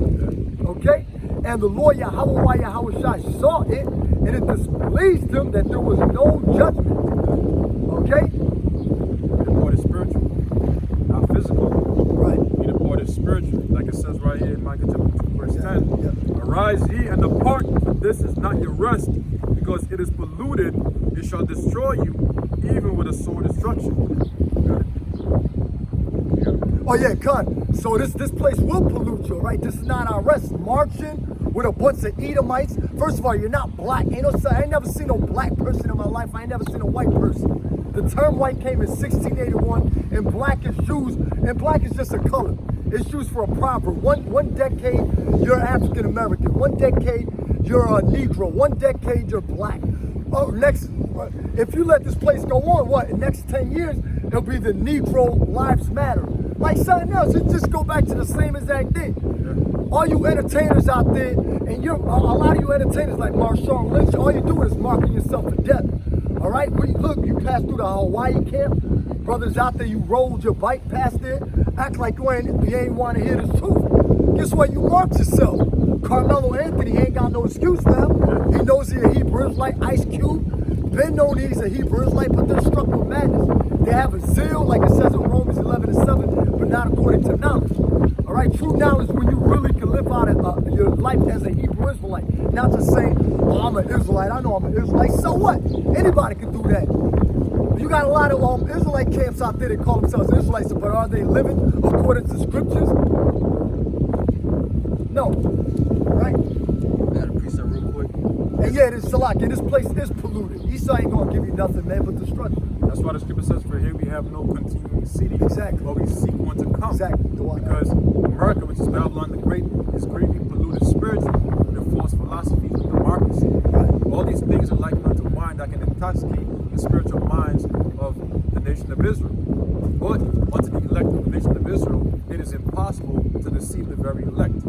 Okay? And the Lord Yahweh Yahushua saw it, and it displeased him that there was no judgment. Okay? He departed spiritual, not physical. Right. He departed spiritual, like it says right here in Micah chapter 2, verse 10. Arise ye and depart, for this is not your rest, because it is polluted. It shall destroy you, even with a sore destruction. Oh yeah, cut. So this place will pollute you, right? This is not our rest. Marching with a bunch of Edomites. First of all, you're not black. I ain't never seen no black person in my life. I ain't never seen a white person. The term white came in 1681, and black is used, and black is just a color. It's used for a proverb. One decade, you're African American. One decade, you're a Negro. One decade, you're black. Oh, if you let this place go on, what, in the next 10 years, it'll be the Negro Lives Matter. Like something else, it just go back to the same exact thing. All you entertainers out there, and a lot of you entertainers like Marshawn Lynch, all you do is marking yourself to death. All right, look, you passed through the Hawaii camp, brothers out there, you rolled your bike past there, act like you ain't want to hear the truth. Guess what? You marked yourself. Carmelo Anthony ain't got no excuse now. He knows he's a Hebrew Israelite. Ice Cube, Ben known he's a Hebrew Israelite, but they're struck with madness. They have a zeal, like it says in Romans 11:7, but not according to knowledge. All right, true knowledge when you really can live out your life as a Hebrew Israelite, not just saying, "Oh, I'm an Israelite. I know I'm an Israelite." So what? Anybody can do that. You got a lot of Israelite camps out there that call themselves Israelites, but are they living according to scriptures? No. Right? I got a precept real quick. And yeah, this Salak, and this place is polluted. Esau ain't gonna give you nothing, man, but destruction. That's why the scripture says, for here we have no continuing city. Exactly. But we seek one to come. Exactly. Because America, which is Babylon the Great, is greatly polluted spiritually with false philosophies and democracy. Right. All these things are likened unto wine that can intoxicate the spiritual minds of the nation of Israel. But unto the elect of the nation of Israel, it is impossible to deceive the very elect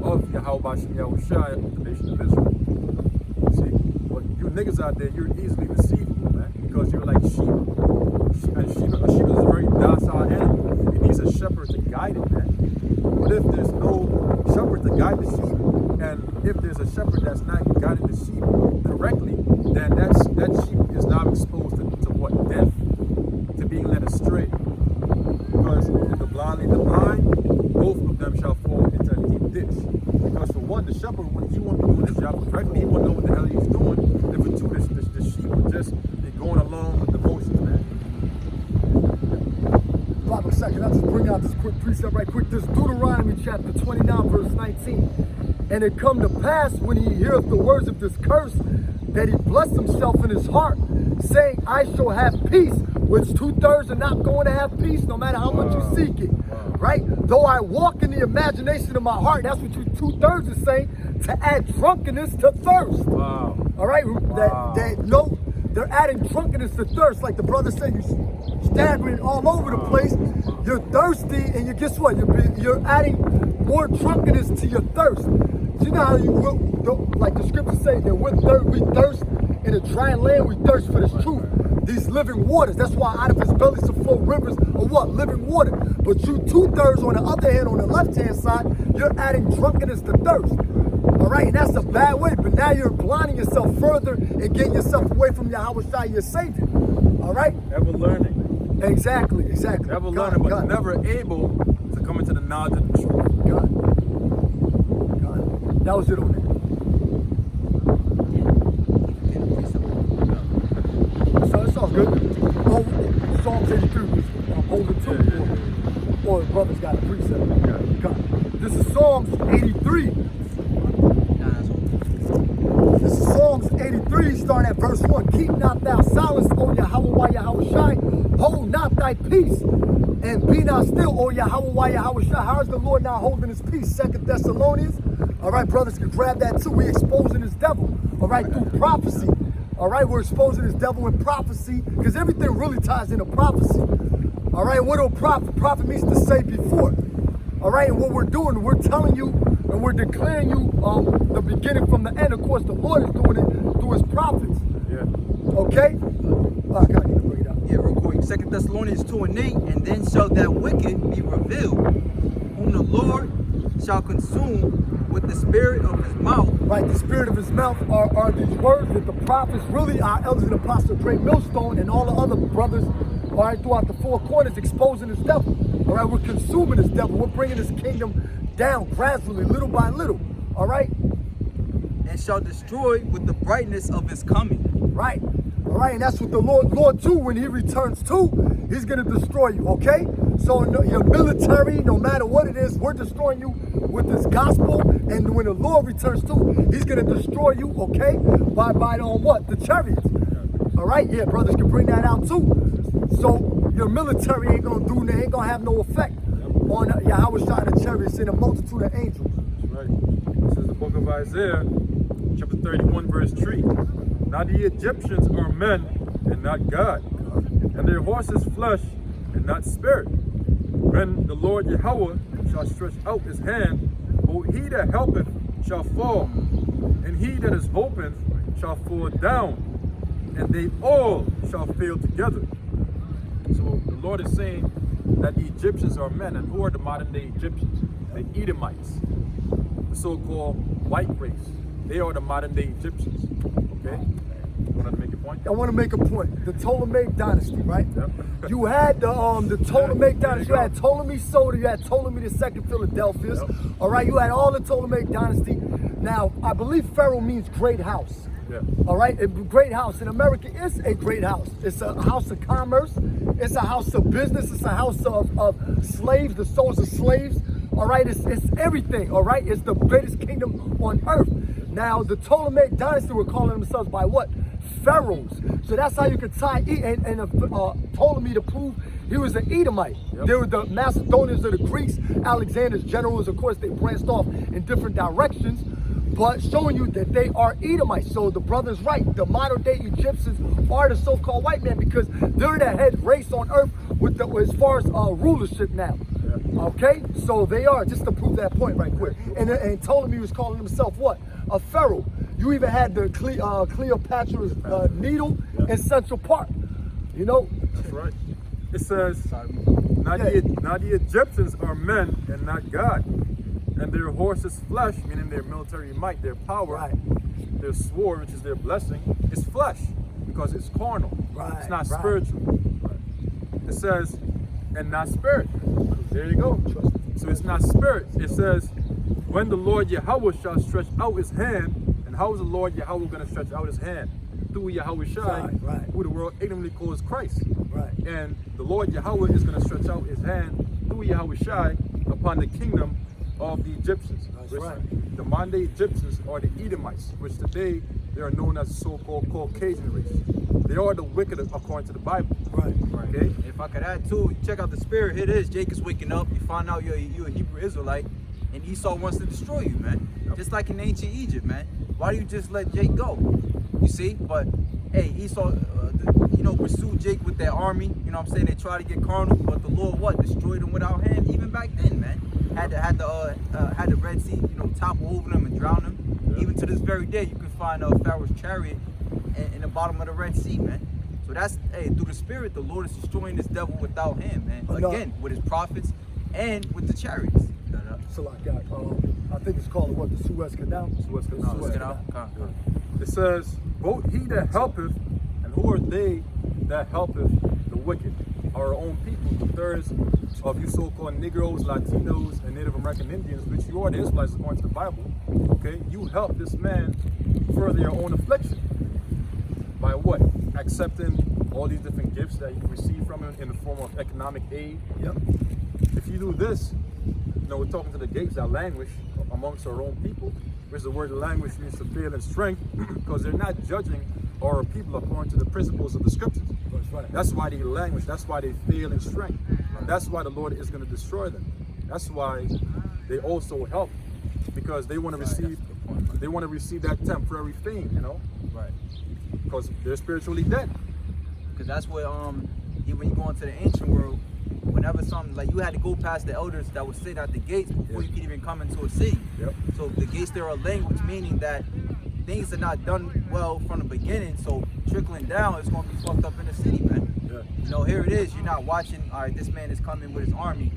of Yahweh Bashem Yahushua, the nation of Israel. See, but you niggas out there, you're easily deceivable, man, because you're like sheep. And a sheep is a very docile animal. It needs a shepherd to guide it, man. But if there's no shepherd to guide the sheep, and if there's a shepherd that's not guiding the sheep correctly, then that sheep is now exposed to what? Death, to being led astray. Because if the blind lead the blind, both of them shall fall into a deep ditch. Because for one, the shepherd, when he won't be doing his job correctly, he won't know what the hell he's doing. And for two, the sheep will just be going along with the motions, man. Bob, a second, I'll just bring out this quick precept right quick. This Deuteronomy chapter 29, verse 19. And it come to pass when he heareth the words of this curse, that he blessed himself in his heart, saying, I shall have peace, which 2/3 are not going to have peace, no matter how much you seek it. Right? Though I walk in the imagination of my heart, that's what you 2/3 is saying, to add drunkenness to thirst. Wow. All right? Wow. They're adding drunkenness to thirst, like the brother said, you're staggering all over the place. You're thirsty, and guess what? You're adding more drunkenness to your thirst. You know how like the scriptures say that we thirst in a dry land, we thirst for this truth. These living waters. That's why out of his belly shall flow rivers of what? Living water. But you 2/3 on the other hand, on the left-hand side, you're adding drunkenness to thirst. All right, and that's a bad way. But now you're blinding yourself further and getting yourself away from Yahweh Shai, your Savior. All right? Ever learning. Exactly. Ever learning, but never able to come into the knowledge of the truth. God. That was it on it. So it's all good. Oh, Psalms 83 was holding two. Or brothers got a precept. God. This is Psalms 83. This is Psalms 83, starting at verse 1. Keep not thou silence, O Yahweh Yahushai. Hold not thy peace, and be not still, O Yahweh Yahushai. How is the Lord now holding his peace? 2 Thessalonians. All right, brothers can grab that too. We're exposing this devil. All right, through prophecy. All right, we're exposing this devil in prophecy, because everything really ties into prophecy. All right, what do prophet? Prophet means to say before. All right, and what we're doing, we're telling you and we're declaring you the beginning from the end. Of course, the Lord is doing it through his prophets. Yeah. Okay? I gotta bring it up. Yeah, real quick. 2 Thessalonians 2:8, and then shall that wicked be revealed, whom the Lord shall consume with the spirit of his mouth. Right, the spirit of his mouth are these words that the prophets, really our elders and apostles, Great Millstone, and all the other brothers, all right, throughout the four corners, exposing this devil. All right, we're consuming this devil. We're bringing his kingdom down gradually, little by little. All right? And shall destroy with the brightness of his coming. Right. All right, and that's what the Lord too, when he returns too, he's going to destroy you, okay? So your military, no matter what it is, we're destroying you with this gospel. And when the Lord returns too, he's going to destroy you, okay? By on what? The chariots. All right? Yeah, brothers can bring that out too. So your military ain't going to do nothing, ain't going to have no effect on Yahweh shot the chariots and a multitude of angels. That's right. This is the book of Isaiah, chapter 31, verse 3. Now the Egyptians are men and not God, and their horses flesh and not spirit. When the Lord Yahweh shall stretch out his hand, both he that helpeth shall fall, and he that is hoping shall fall down, and they all shall fail together. So the Lord is saying that the Egyptians are men, and who are the modern day Egyptians? The Edomites, the so-called white race. They are the modern day Egyptians. Okay? You want to make a point? I want to make a point. The Ptolemaic dynasty, right? Yep. You had the Ptolemaic There dynasty. you You had Ptolemy Soter. You had Ptolemy II Philadelphus. Yep. All right. You had all the Ptolemaic dynasty. Now, I believe Pharaoh means great house. Yeah. All right. A great house in America is a great house. It's a house of commerce. It's a house of business. It's a house of slaves, the souls of slaves. All right. It's everything. All right. It's the greatest kingdom on earth. Now, the Ptolemaic dynasty were calling themselves by what? Pharaohs. So that's how you could tie Ptolemy to prove he was an Edomite. Yep. They were the Macedonians of the Greeks, Alexander's generals. Of course, they branched off in different directions, but showing you that they are Edomites. So the brother's right. The modern day Egyptians are the so-called white man because they're the head race on earth with as far as rulership now. Yeah. Okay, so they are, just to prove that point right quick. And Ptolemy was calling himself what? A pharaoh. You even had the Cleopatra's needle in Central Park. You know? That's right. It says, now the Egyptians are men and not God, and their horses flesh, meaning their military might, their power, Right. their sword, which is their blessing, is flesh, because it's carnal. Right, It's not right. spiritual. It says, and not spirit. There you go. So it's not spirit. It says, when the Lord Yahweh shall stretch out his hand, and how is the Lord Yahweh going to stretch out his hand? Through Yahweh Shai, Right. who the world ignorantly calls Christ. Right. And the Lord Yahweh is going to stretch out his hand through Yahweh Shai upon the kingdom of the Egyptians. That's which right. The modern day Egyptians are the Edomites, which today they are known as the so-called Caucasian race. They are the wicked according to the Bible. Right. Okay? If I could add too, check out the spirit. Here it is. Jake is waking up. You find out you're a Hebrew Israelite, and Esau wants to destroy you, man. Yep. Just like in ancient Egypt, man. Why do you just let Jake go? You see? But hey, Esau, pursued Jake with their army. You know what I'm saying? They tried to get carnal, but the Lord destroyed them without hand. Even back then, man. Had the Red Sea, topple over them and drown them. Yeah. Even to this very day, you can find Pharaoh's chariot in the bottom of the Red Sea, man. So that's, through the Spirit, the Lord is destroying this devil without him, man. Again, with his prophets and with the chariots. So like that, I think it's called what, the Suez Canal? Suez Canal. Suez Canal. Come. It says, both he that helpeth, and who are they that helpeth the wicked? Our own people, 2/3 of you so-called Negroes, Latinos, and Native American Indians, which you are the Israelites according to the Bible, okay? You help this man further your own affliction. By what? Accepting all these different gifts that you receive from him in the form of economic aid. Yep. If you do this, we're talking to the gates that languish amongst our own people, which the word languish means to fail in strength, because they're not judging our people according to the principles of the scriptures. That's right. That's why they languish. That's why they fail in strength. And that's why the Lord is going to destroy them. That's why they also help, because they want to receive. They want to receive that temporary fame, Right. because they're spiritually dead. Because that's what even when you go into the ancient world, whenever something, like you had to go past the elders that would sit at the gates before you could even come into a city. Yep. So the gates there are language, meaning that things are not done well from the beginning, so trickling down, it's going to be fucked up in the city, man. Yeah. You know, here it is, you're not watching, all right, this man is coming with his army,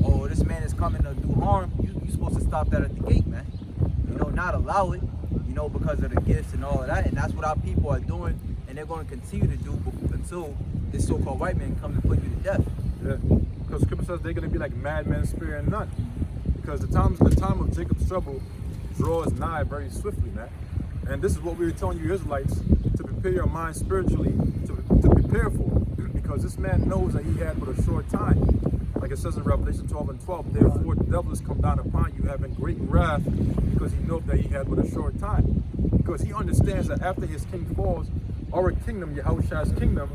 or this man is coming to do harm. You're supposed to stop that at the gate, man. You know, not allow it, you know, because of the gifts and all of that, and that's what our people are doing, and they're going to continue to do until this so-called white man comes and put you to death. Yeah, because Scripture says they're going to be like madmen sparing none. Because the time of Jacob's trouble draws nigh very swiftly, man. And this is what we were telling you Israelites, to prepare your mind spiritually, to prepare for it. Because this man knows that he had but a short time. Like it says in Revelation 12:12, therefore the devil has come down upon you having great wrath, because he knows that he had but a short time. Because he understands that after his king falls, our kingdom, Yahushua's kingdom,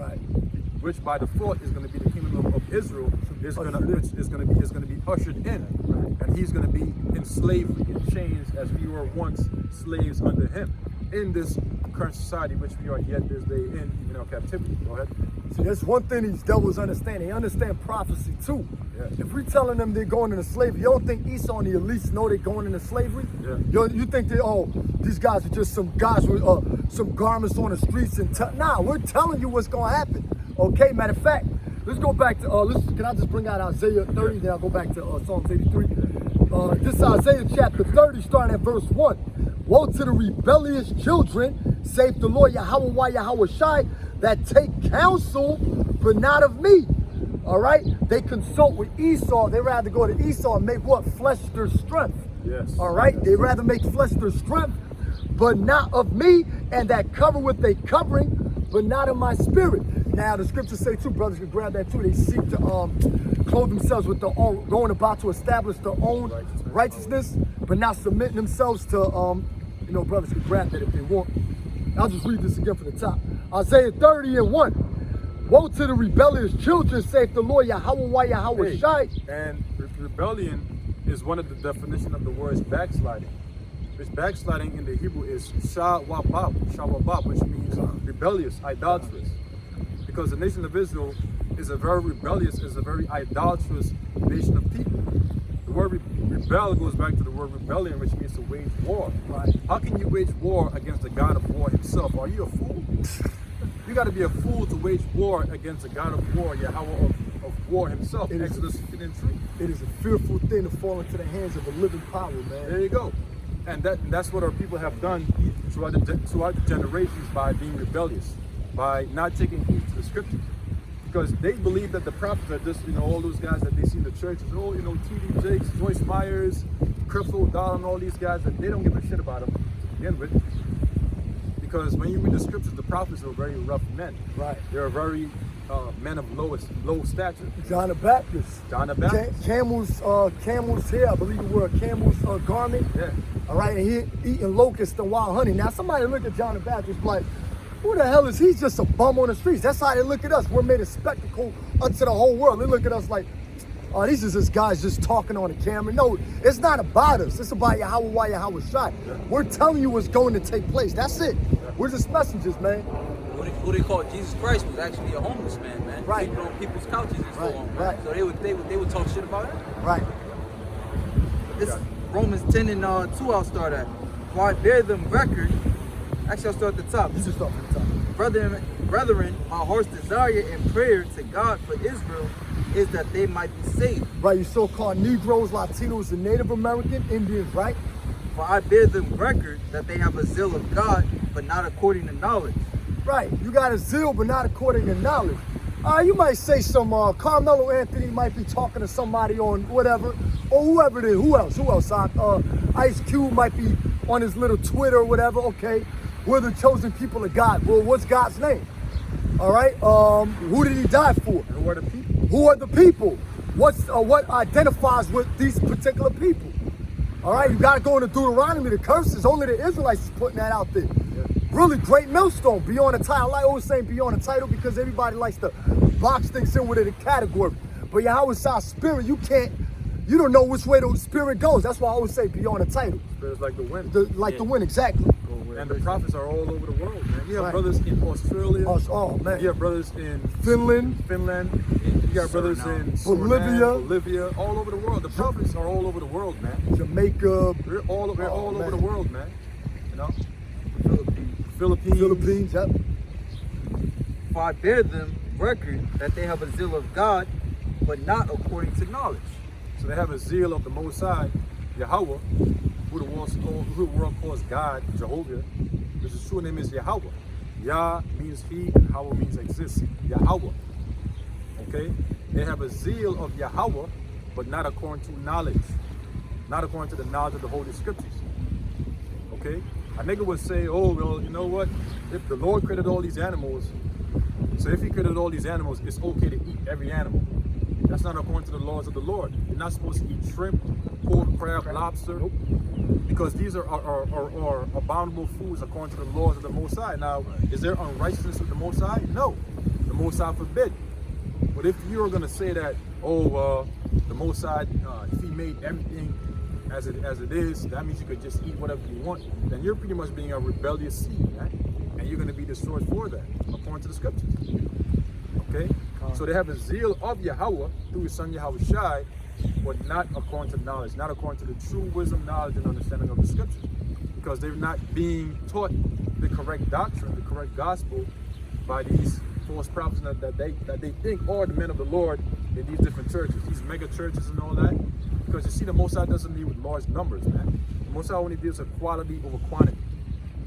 which by default is going to be the kingdom of Israel, is going to be ushered in, and he's going to be in slavery, in chains, as we were once slaves under him, in this current society which we are yet this day in our captivity. Go ahead. See, that's one thing these devils understand. They understand prophecy too. Yeah. If we're telling them they're going into slavery, you don't think Esau and the elites know they're going into slavery? Yeah. You think these guys are just some guys with some garments on the streets and nah, we're telling you what's going to happen. Okay, matter of fact, let's go back to, can I just bring out Isaiah 30, then I'll go back to Psalms 83. This is Isaiah chapter 30, starting at verse 1. Woe to the rebellious children, saith the Lord Yahweh Yahweh Shai, that take counsel, but not of me. All right? They consult with Esau. They rather go to Esau and make what? Flesh their strength. Yes. All right? They rather make flesh their strength, but not of me, and that cover with a covering, but not of my spirit. Now, the scriptures say too, brothers can grab that too. They seek to clothe themselves with their own, going about to establish their own righteousness, but not submitting themselves to, brothers can grab that if they want. I'll just read this again from the top. Isaiah 30:1. Woe to the rebellious children, saith the Lord Yahweh Yahweh Shai. And rebellion is one of the definitions of the words backsliding. Which backsliding in the Hebrew is shawabab, which means rebellious, idolatrous. Because the nation of Israel is a very rebellious, is a very idolatrous nation of people. The word rebel goes back to the word rebellion, which means to wage war. Right. How can you wage war against the God of war himself? Are you a fool? You got to be a fool to wage war against the God of war, Yahweh of war himself. Exodus 15:3. It is a fearful thing to fall into the hands of a living power, man. There you go. And that's what our people have done throughout the generations by being rebellious, by not taking heed to the scriptures. Because they believe that the prophets are just, all those guys that they see in the churches, T.D. Jakes, Joyce Myers, Creflo Dollar, and all these guys, that they don't give a shit about them to begin with. Because when you read the scriptures, the prophets are very rough men. Right. They're very men of low stature. John the Baptist. John the Baptist. Camel's hair, I believe he wore a camel's garment. Yeah. All right, and he eating locusts and wild honey. Now somebody look at John the Baptist like, who the hell is he? He's just a bum on the streets. That's how they look at us. We're made a spectacle unto the whole world. They look at us like, oh, these are just guys just talking on the camera. No, it's not about us. It's about Yahweh Yahweh Shai. We're telling you what's going to take place. That's it. We're just messengers, man. Who they called Jesus Christ was actually a homeless man. Right. Sleeping on people's couches and so on. Right. So they would talk shit about it. Right. This Romans 10:2 I'll start at. For I bear them record. Actually, I'll start at the top. You just start from the top. Brethren, my heart's desire and prayer to God for Israel is that they might be saved. Right, you so-called Negroes, Latinos, and Native American, Indians, right? For I bear them record that they have a zeal of God, but not according to knowledge. Right, you got a zeal, but not according to knowledge. You might say some Carmelo Anthony might be talking to somebody on whatever, or whoever it is. Who else? Ice Cube might be on his little Twitter or whatever. Okay, we're the chosen people of God. Well, what's God's name? All right. Who did he die for? And who are the people? Who are the people? What identifies with these particular people? All right. You got to go into Deuteronomy. The curses. Only the Israelites is putting that out there. Yeah. Really great millstone. Beyond the title. I always say beyond the title because everybody likes to box things in with it in category. But Yahweh's spirit, you don't know which way the spirit goes. That's why I always say beyond the title. Spirit's like the wind. The wind, exactly. And the prophets are all over the world, man. You have Right. brothers in Australia. Oh man. You have brothers in Finland. You got brothers in Suriname. Bolivia, all over the world. The prophets are all over the world, man. Jamaica. They're all over the world, man. You know, Philippines. Philippines. Yep. For I bear them record that they have a zeal of God, but not according to knowledge. so they have a zeal of the Most High, Yahweh, who the world calls God, Jehovah. His true name is Yahweh. Yah means he, and Hawa means exist. Yahweh. Okay? They have a zeal of Yahweh, but not according to knowledge. Not according to the knowledge of the Holy Scriptures. Okay? A nigga would say, oh, well, you know what? If the Lord created all these animals, so if he created all these animals, it's okay to eat every animal. That's not according to the laws of the Lord. You're not supposed to eat shrimp, pork, crab, lobster, because these are abominable foods according to the laws of the Most High. Now, is there unrighteousness with the Most High? No. The Most High forbid. But if you're going to say that, the Most High, if he made everything as it is, that means you could just eat whatever you want, then you're pretty much being a rebellious seed, right? And you're going to be destroyed for that, according to the Scriptures. Okay? So they have a zeal of Yahweh through his son Yahweh Shai, but not according to knowledge, not according to the true wisdom, knowledge, and understanding of the Scriptures. Because they're not being taught the correct doctrine, the correct gospel by these false prophets that they think are the men of the Lord in these different churches, these mega churches and all that. Because you see, the Most High doesn't deal with large numbers, man. The Most High only deals with quality over quantity.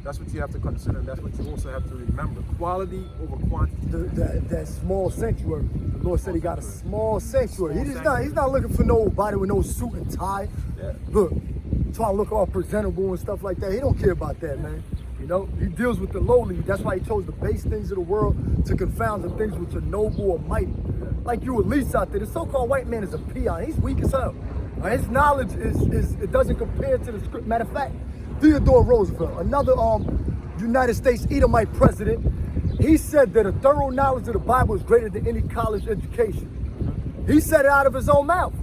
That's what you have to consider, and that's what you also have to remember. Quality over quantity. That small sanctuary. The Lord said he got a small sanctuary. He's not looking for nobody with no suit and tie. Yeah. Look, trying to look all presentable and stuff like that. He don't care about that, man. You know, he deals with the lowly. That's why he chose the base things of the world to confound the things which are noble or mighty. Like you, Elise out there, the so-called white man is a peon. He's weak as hell. His knowledge it doesn't compare to the script. Matter of fact, Theodore Roosevelt, another United States Edomite president, he said that a thorough knowledge of the Bible is greater than any college education. He said it out of his own mouth.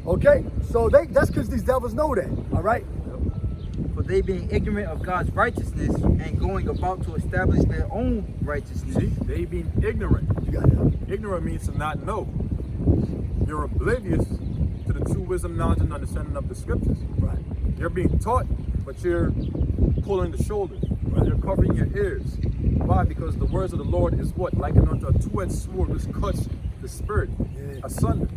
Okay, so that's because these devils know that. All right. For they being ignorant of God's righteousness and going about to establish their own righteousness. See, they being ignorant. You got that. Ignorant means to not know. You're oblivious to the true wisdom, knowledge, and understanding of the Scriptures. Right. You're being taught, but you're pulling the shoulders. Right. You're covering your ears. Why? Because the words of the Lord is what? Likened unto a two-edged sword which cuts the spirit asunder.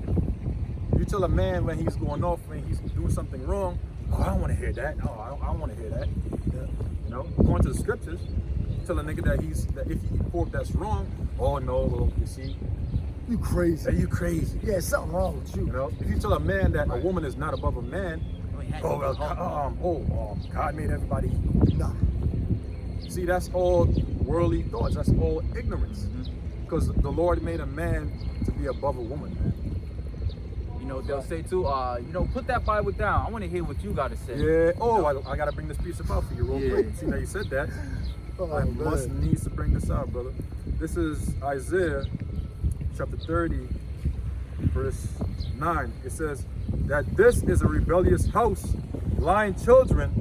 You tell a man when he's going off, when he's doing something wrong, oh, I don't want to hear that. Oh, I don't want to hear that. Yeah. You know, according to the Scriptures, you tell a nigga that if he eat pork, that's wrong. Oh no, well, you see, you crazy. Are you crazy? Yeah, something wrong with you. You know, if you tell a man that a woman is not above a man, God made everybody equal. Nah. See, that's all worldly thoughts. That's all ignorance. Because the Lord made a man to be above a woman, man. You know, they'll say too, put that Bible down. I want to hear what you got to say. Yeah. Oh, I got to bring this piece of out for you real quick. See, now you said that. I needs to bring this out, brother. This is Isaiah chapter 30, verse 9. It says that this is a rebellious house, blind children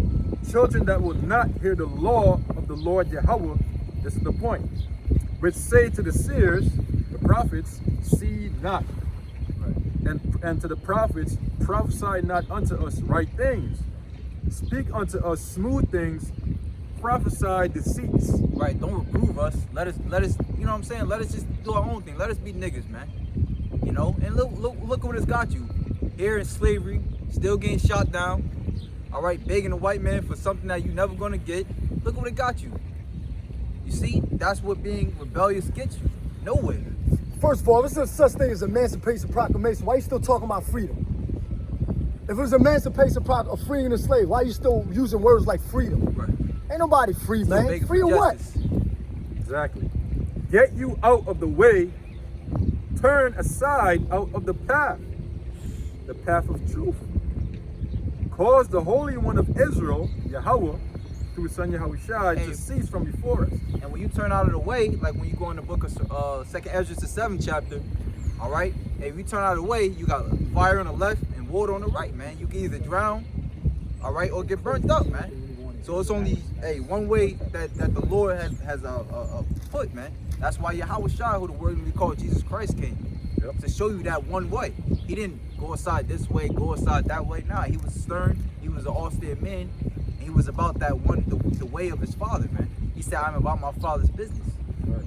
that will not hear the law of the Lord Yahweh. This is the point. Which say to the seers, the prophets, see not. And to the prophets, prophesy not unto us right things. Speak unto us smooth things, prophesy deceits. Right, don't reprove us. Let us, you know what I'm saying? Let us just do our own thing. Let us be niggas, man. You know, and look what it's got you. Here in slavery, still getting shot down. All right, begging a white man for something that you're never gonna get. Look what it got you. You see, that's what being rebellious gets you. Nowhere. First of all, if there's such thing as Emancipation Proclamation, why are you still talking about freedom? If it was Emancipation of freeing the slave, why are you still using words like freedom? Right. Ain't nobody free, man. Free of what? Exactly. Get you out of the way. Turn aside out of the path of truth. Cause the Holy One of Israel, Yahweh, through his son Yahweh Shai, to cease from before us. And when you turn out of the way, like when you go in the book of 2nd Ezra, the 7th chapter, all right, if you turn out of the way, you got fire on the left and water on the right, man. You can either drown, all right, or get burnt up, man. So it's only one way that the Lord has put, man. That's why Yahweh Shai, who the word we call Jesus Christ, came. Yep. To show you that one way. He didn't go aside this way, go aside that way. Nah, he was stern. He was an austere man. And he was about that one, the way of his father, man. He said, I'm about my father's business. Right.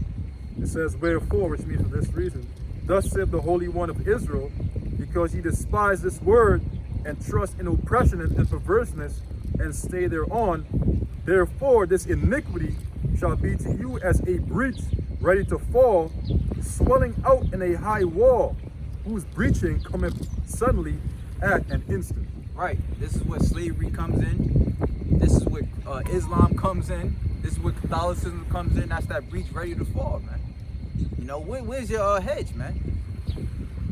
It says, wherefore, which means for this reason, thus saith the Holy One of Israel, because ye despise this word and trust in oppression and perverseness and stay thereon, therefore this iniquity shall be to you as a breach ready to fall, swelling out in a high wall, whose breaching cometh suddenly at an instant. Right. This is where slavery comes in. This is where Islam comes in. This is where Catholicism comes in. That's that breach ready to fall, man. You know, where's your hedge, man?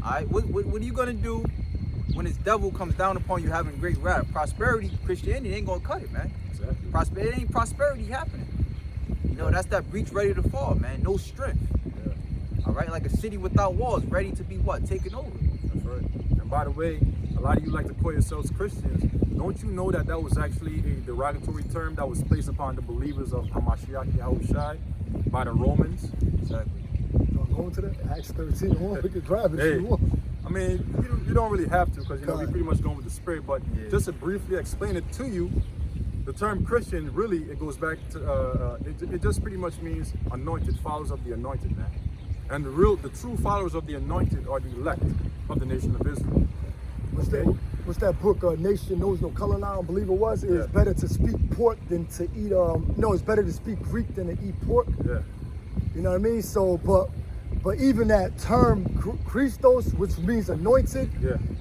All right. What are you gonna do when this devil comes down upon you having great wrath? Prosperity, Christianity ain't gonna cut it, man. Exactly. It ain't prosperity happening. You know, that's that breach ready to fall, man. No strength. Yeah. All right, like a city without walls, ready to be what? Taken over. That's right. And by the way, a lot of you like to call yourselves Christians. Don't you know that that was actually a derogatory term that was placed upon the believers of Hamashiach Yahushai by the Romans? Exactly. Go into that Acts 13. We can drive it if you want. I mean, you don't really have to, because, you know, we pretty much going with the spirit, but just to briefly explain it to you, the term Christian, really, it goes back to, it just pretty much means anointed, followers of the anointed, man. And the true followers of the anointed are the elect of the nation of Israel. What's that book, Nation Knows No Color Now, I believe it was? It's better to speak pork than to eat, no, it's better to speak Greek than to eat pork. Yeah. You know what I mean? So, but even that term Christos, which means anointed,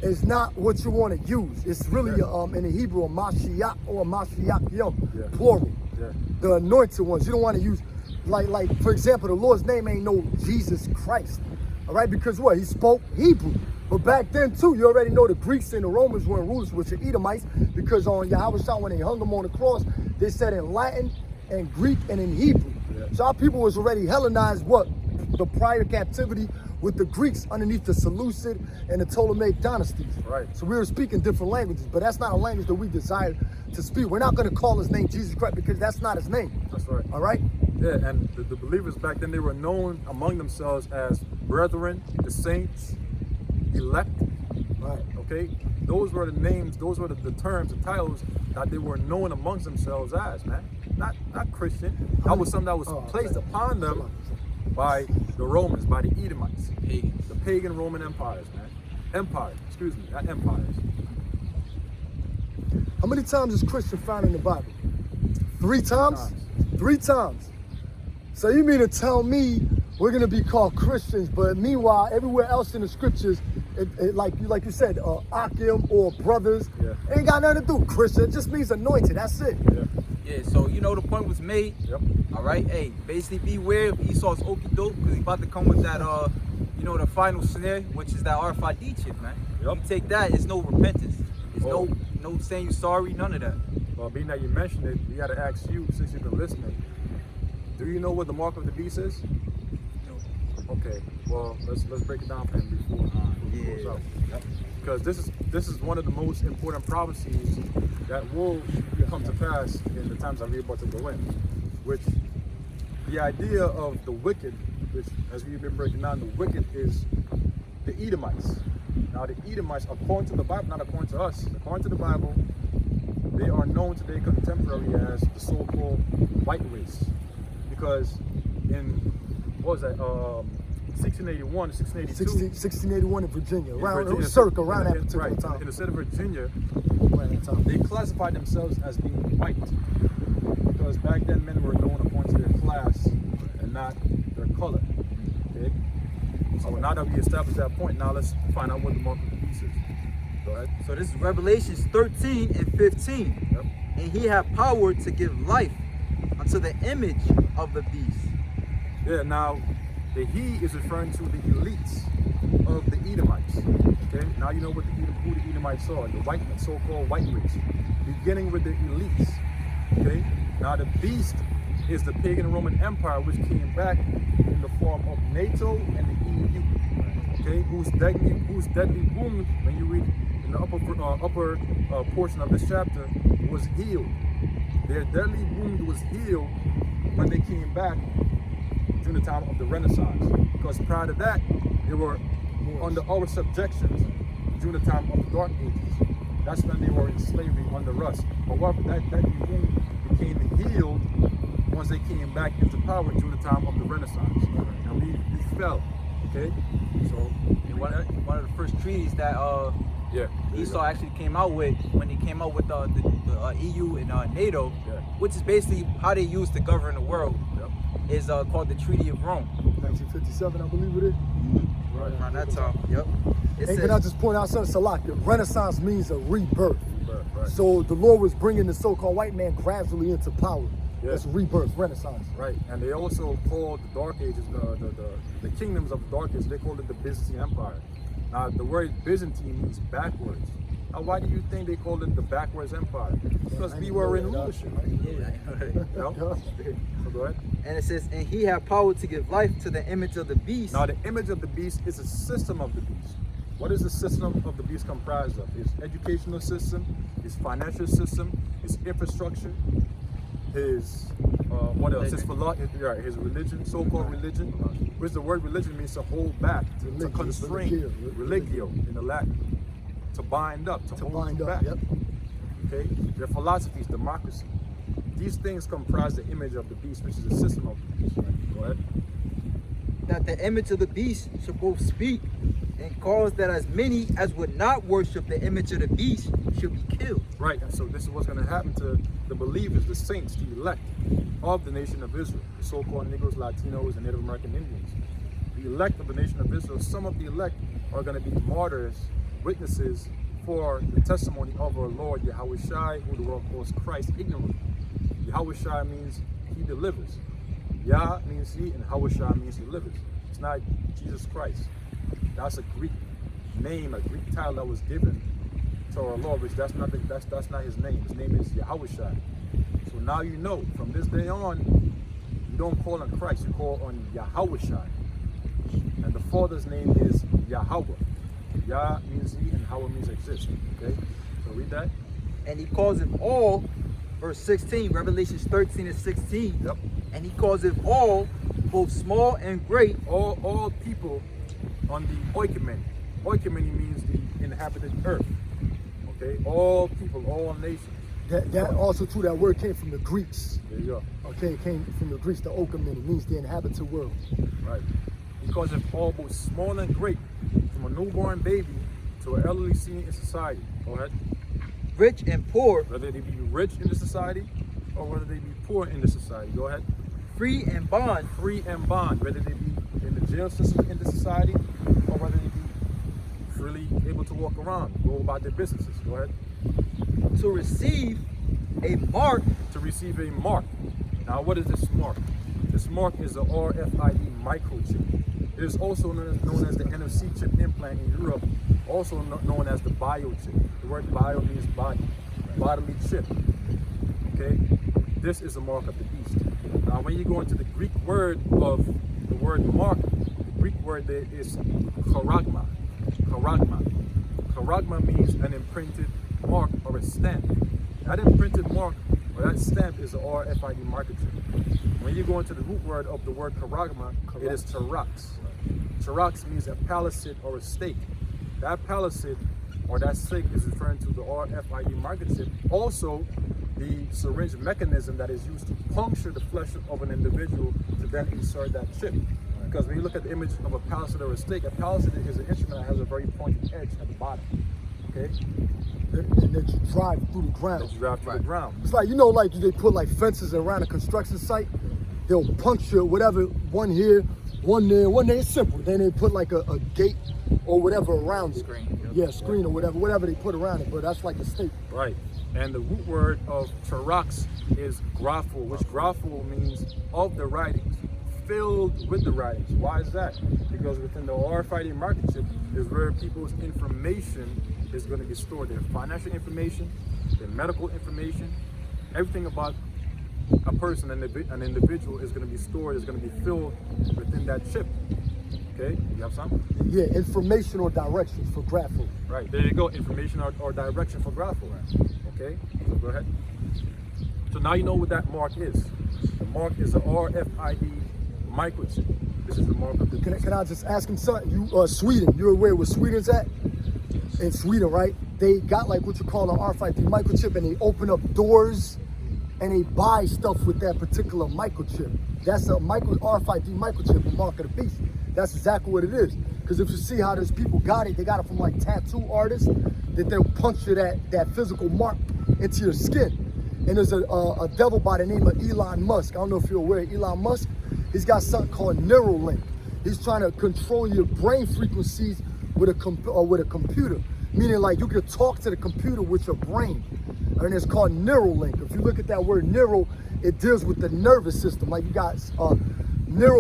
is not what you want to use. It's really in the Hebrew, a Mashiach or Mashiachim, plural. Yeah. The anointed ones. You don't want to use, like for example, the Lord's name ain't no Jesus Christ. All right, because what? He spoke Hebrew. But back then too, you already know the Greeks and the Romans were rulers with the Edomites, because on Yahweh Shah, when they hung him on the cross, they said in Latin and Greek and in Hebrew. Yeah. So our people was already Hellenized what? The prior captivity with the Greeks underneath the Seleucid and the Ptolemaic dynasties. Right. So we were speaking different languages, but that's not a language that we desire to speak. We're not going to call his name Jesus Christ, because that's not his name. That's right. All right? Yeah, and the believers back then, they were known among themselves as brethren, the saints, elect. Right. Okay? Those were the names, those were the terms, the titles that they were known amongst themselves as, man. Not Christian. That was something that was placed upon them by the Romans, by the Edomites, the pagan Roman empires, man. Empires, excuse me, not empires. How many times is Christian found in the Bible? 3 times? 3 times. So you mean to tell me we're going to be called Christians, but meanwhile, everywhere else in the scriptures, like you said, Akim or brothers, ain't got nothing to do with Christian. It just means anointed. That's it. Yeah, so you know the point was made. Yep. All right, hey, basically beware of Esau's okie doke, because he's about to come with that, you know, the final snare, which is that RFID chip, man. Yep. You take that, it's no repentance. It's no saying you sorry, none of that. Well, being that you mentioned it, we got to ask you, since you've been listening, do you know what the mark of the beast is? No. Okay, well, let's break it down for him before we close out. Yep. Because this is one of the most important prophecies that will come to pass in the times that we're about to go in, which the idea of the wicked, which, as we've been breaking down, the wicked is the Edomites. Now the Edomites, according to the Bible, not according to us, according to the Bible, they are known today contemporarily as the so-called white race, because in, what was that, 1681, 1682. 1681 in Virginia, around that particular time. In the state of Virginia, they classified themselves as being white, because back then men were known according to their class and not their color. Okay? So now that we established that point, now let's find out what the mark of the beast is. Go ahead. So this is Revelations 13 and 15. Yep. And he had power to give life unto the image of the beast. Yeah, now the he is referring to the elites of the Edomites. Okay, now you know what who the Edomites are, the white, so-called white race, beginning with the elites. Okay, now the beast is the pagan Roman Empire, which came back in the form of NATO and the EU. Okay, whose deadly wound, when you read in the upper portion of this chapter, was healed. Their deadly wound was healed when they came back during the time of the Renaissance. Because prior to that, they were under our subjections during the time of the Dark Ages. That's when they were in slavery under us. However, that wound became healed once they came back into power during the time of the Renaissance. And we fell. Okay? So One of the first treaties that Esau actually came out with when he came out with the EU and NATO, which is basically how they used to govern the world, is called the Treaty of Rome. 1957, I believe it is. Right around that time. Yep. And can I just point out something, Salak? The Renaissance means a rebirth. Right. So the Lord was bringing the so-called white man gradually into power. That's rebirth, Renaissance. Right, and they also called the Dark Ages, the kingdoms of the Dark Ages, they called it the Byzantine Empire. Now, the word Byzantine means backwards. Now, why do you think they called it the backwards empire? Because we were in rulership. So go ahead. And it says, and he had power to give life to the image of the beast. Now, the image of the beast is a system of the beast. What is the system of the beast comprised of? His educational system, his financial system, his infrastructure, his what else? His religion, so-called religion, which the word religion means to hold back, to constrain, religio in the Latin, to bind up, to hold back. Okay, their philosophies, democracy. These things comprise the image of the beast, which is the system of the beast. Right? Go ahead. That the image of the beast should both speak and cause that as many as would not worship the image of the beast should be killed. Right, and so this is what's going to happen to the believers, the saints, the elect of the nation of Israel, the so-called Negroes, Latinos, and Native American Indians. The elect of the nation of Israel, some of the elect are going to be martyrs, witnesses for the testimony of our Lord, Yahushai, who the world calls Christ ignorant. Yahushai means he delivers. Yah means he, and Yahushai means he delivers. It's not Jesus Christ. That's a Greek name, a Greek title that was given to our Lord, which that's not his name. His name is Yahushai. So now you know, from this day on, you don't call on Christ, you call on Yahushai. And the Father's name is Yahweh. Yah means he, and Hawah means exist. Okay? So read that. And he calls it all, verse 16, Revelations 13 and 16. Yep. And he calls it all, both small and great. All people on the oikoumene. Oikoumene means the inhabited earth. Okay? All people, all nations. That also too, that word came from the Greeks. There you go. Okay, it came from the Greeks, the oikoumene. It means the inhabited world. Right. Because of all both small and great, from a newborn baby to an elderly senior in society. Go ahead. Rich and poor. Whether they be rich in the society or whether they be poor in the society. Go ahead. Free and bond. Free and bond. Whether they be in the jail system in the society or whether they be freely able to walk around, go about their businesses. Go ahead. To receive a mark. To receive a mark. Now, what is this mark? This mark is the RFID microchip. It is also known as the NFC chip implant in Europe, also known as the biochip. The word bio means body, bodily chip. Okay? This is the mark of the beast. Now, when you go into the Greek word of the word mark, the Greek word there is charagma. Charagma. Charagma means an imprinted mark or a stamp. That imprinted mark or that stamp is the RFID microchip. When you go into the root word of the word charagma, it is charax. Charax means a palisade or a stake. That palisade or that stake is referring to the RFID microchip. Also, the syringe mechanism that is used to puncture the flesh of an individual to then insert that chip. Because when you look at the image of a palisade or a stake, a palisade is an instrument that has a very pointed edge at the bottom. Okay? And that you drive through the ground. That you drive through the ground. It's like, you know, like they put like fences around a construction site. They'll puncture whatever, one here, one there, one there. It's simple. Then they put like a gate or whatever around it. Screen. Yeah, screen or whatever they put around it. But that's like a stake. Right. And the root word of charax is grapho, which grapho means of the writings, filled with the writings. Why is that? Because within the RFID microchip is where people's information is going to be stored. Their financial information, their medical information, everything about a person, an individual is going to be stored, is going to be filled within that chip. Okay, you have some? Yeah, information or directions for grapho. Right, there you go, information or direction for grapho. Okay, so go ahead. So now you know what that mark is. The mark is the RFID microchip. This is the mark of the beast. Can I just ask him something? You Sweden, you're aware where Sweden's at? In Sweden, right? They got like what you call an RFID microchip, and they open up doors and they buy stuff with that particular microchip. That's a RFID microchip, a mark of the beast. That's exactly what it is. Because if you see how those people got it, they got it from like tattoo artists, that they'll puncture that physical mark into your skin. And there's a devil by the name of Elon Musk. I don't know if you're aware of Elon Musk. He's got something called Neuralink. He's trying to control your brain frequencies with a computer. Meaning like you can talk to the computer with your brain. And it's called Neuralink. If you look at that word neural, it deals with the nervous system. Like you got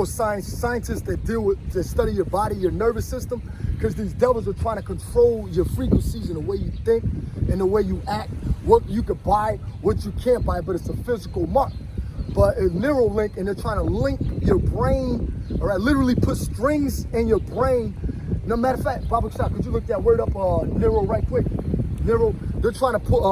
scientists that study your body, your nervous system, because these devils are trying to control your frequencies and the way you think and the way you act, what you could buy, what you can't buy, but it's a physical mark. But it's Neuralink, and they're trying to link your brain, all right, literally put strings in your brain. No matter of fact, Baba Shah, could you look that word up, neural, right quick? Neural, they're trying to put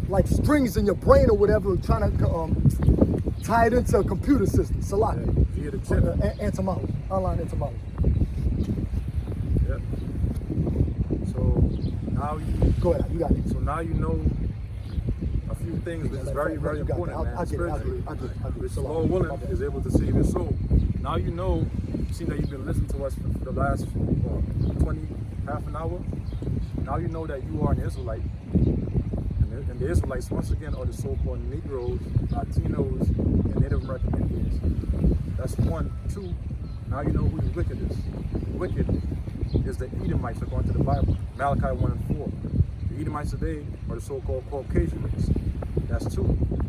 like strings in your brain or whatever, trying to tie it into a computer system. Salat. Via the chip. Entomology, online entomology. Yeah. So now you Go ahead, you got it. So now you know a few things which is very, very important, man. Spiritually, which the Lord willing is able to save your soul. Now you know, seeing that you've been listening to us for the last 20, half an hour. Now you know that you are an Israelite. And the Israelites, once again, are the so-called Negroes, Latinos, and Native American Indians. That's one. Two, now you know who the wicked is. The wicked is the Edomites, according to the Bible. Malachi 1 and 4. The Edomites today are the so-called Caucasian race. That's two.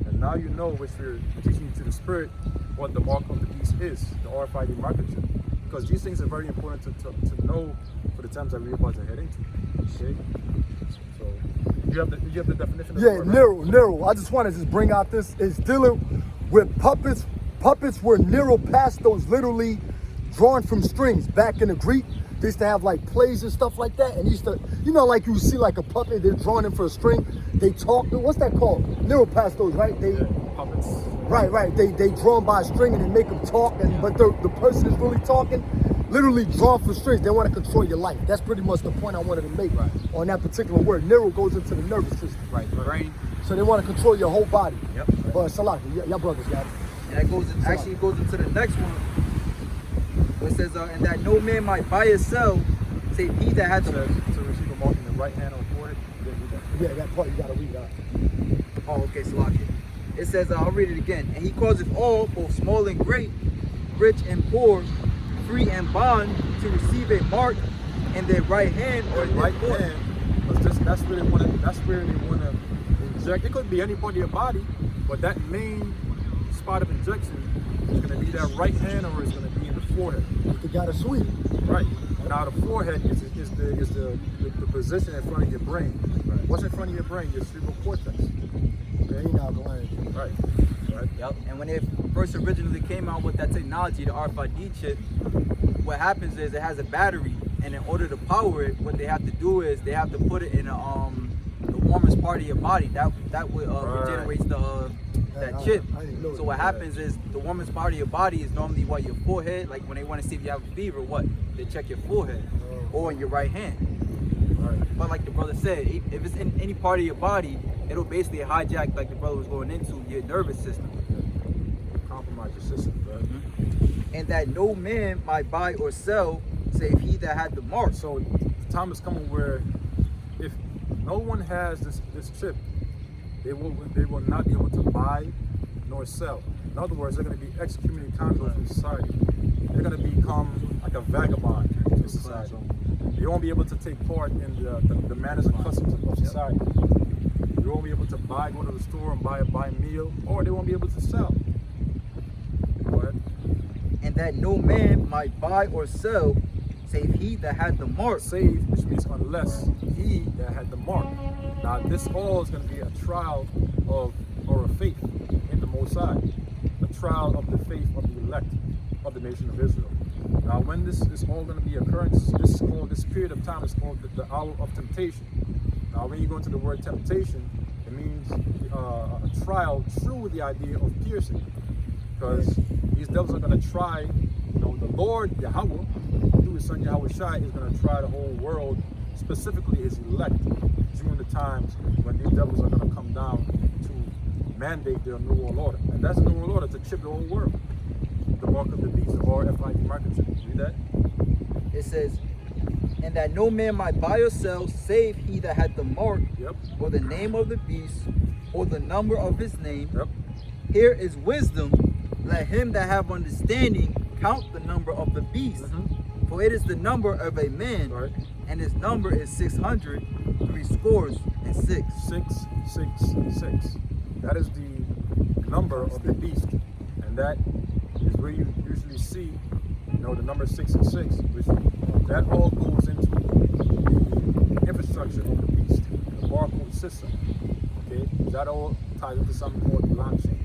And now you know, which we're teaching you to the Spirit, what the mark of the beast is, the RFID microchip. Because these things are very important to know for the times that we're about to head into. Okay? So, you have the definition of the word, right? Neural. I just want to just bring out this. It's dealing with puppets. Puppets were neuropastos, literally drawn from strings. Back in the Greek, they used to have like plays and stuff like that. And used to, you know, like you see like a puppet, they're drawn in for a string. They talk. What's that called? Neuropastos, right? Yeah, puppets. Right. They drawn by a string and they make them talk. But the person is really talking, literally drawn from strings. They want to control your life. That's pretty much the point I wanted to make on that particular word. Neural goes into the nervous system. Right, the brain. So they want to control your whole body. Yep. But Salaki, y'all brothers got it. And that goes actually goes into the next one. It says, and that no man might buy or sell, save he that had To receive a mark in the right hand or forehead. Yeah, that part you gotta read out. Oh, okay, Salaki. It says, I'll read it again. And he causeth all, both small and great, rich and poor, free and bond, to receive a mark in their right hand or in their Right forehead. hand, because that's where they want to inject. It could be any part of your body, but that main spot of injection is going to be that right hand, or it's going to be in the forehead. You got a sweet. Right. Now the forehead is the position in front of your brain. Right. What's in front of your brain? Your cerebral cortex. Okay. Right. Right. Yep. And when they first originally came out with that technology, the RFID chip, what happens is it has a battery, and in order to power it, what they have to do is they have to put it in the warmest part of your body. That would regenerates that chip. So what happens is the warmest part of your body is normally what, your forehead. Like when they want to see if you have a fever, what, they check your forehead or in your right hand. Right. But like the brother said, if it's in any part of your body, it'll basically hijack, like the brother was going into, your nervous system. Compromise your system, right? Mm-hmm. And that no man might buy or sell, save he that had the mark. So the time is coming where if no one has this chip, they will not be able to buy nor sell. In other words, they're going to be excommunicated from society. They're going to become like a vagabond in society. They won't be able to take part in the manners and customs of society. They won't be able to go to the store and buy a meal, or they won't be able to sell. Go ahead. And that no man might buy or sell, save he that had the mark. Save, which means unless he that had the mark. Now this all is going to be a trial or a faith in the Most High, a trial of the faith of the elect of the nation of Israel. Now when this is all going to be occurring, this period of time is called the hour of temptation. Now when you go into the word temptation, it It means a trial true with the idea of piercing. Because these devils are going to try, the Lord, Yahweh, through his son Yahweh Shai, is going to try the whole world, specifically his elect, during the times when these devils are going to come down to mandate their New World Order. And that's the New World Order, to chip the whole world. The mark of the beast, the RFID market chip. Read that. It says, and that no man might buy or sell, save he that had the mark, or the name of the beast, or the number of his name. Here is wisdom. Let him that have understanding count the number of the beast. For it is the number of a man, and his number is 600, 66. 666. That is the number of the beast. And that is where you usually see, the number 666, which that all goes into the infrastructure of the beast, the barcode system. Okay, that all ties into something called blockchain.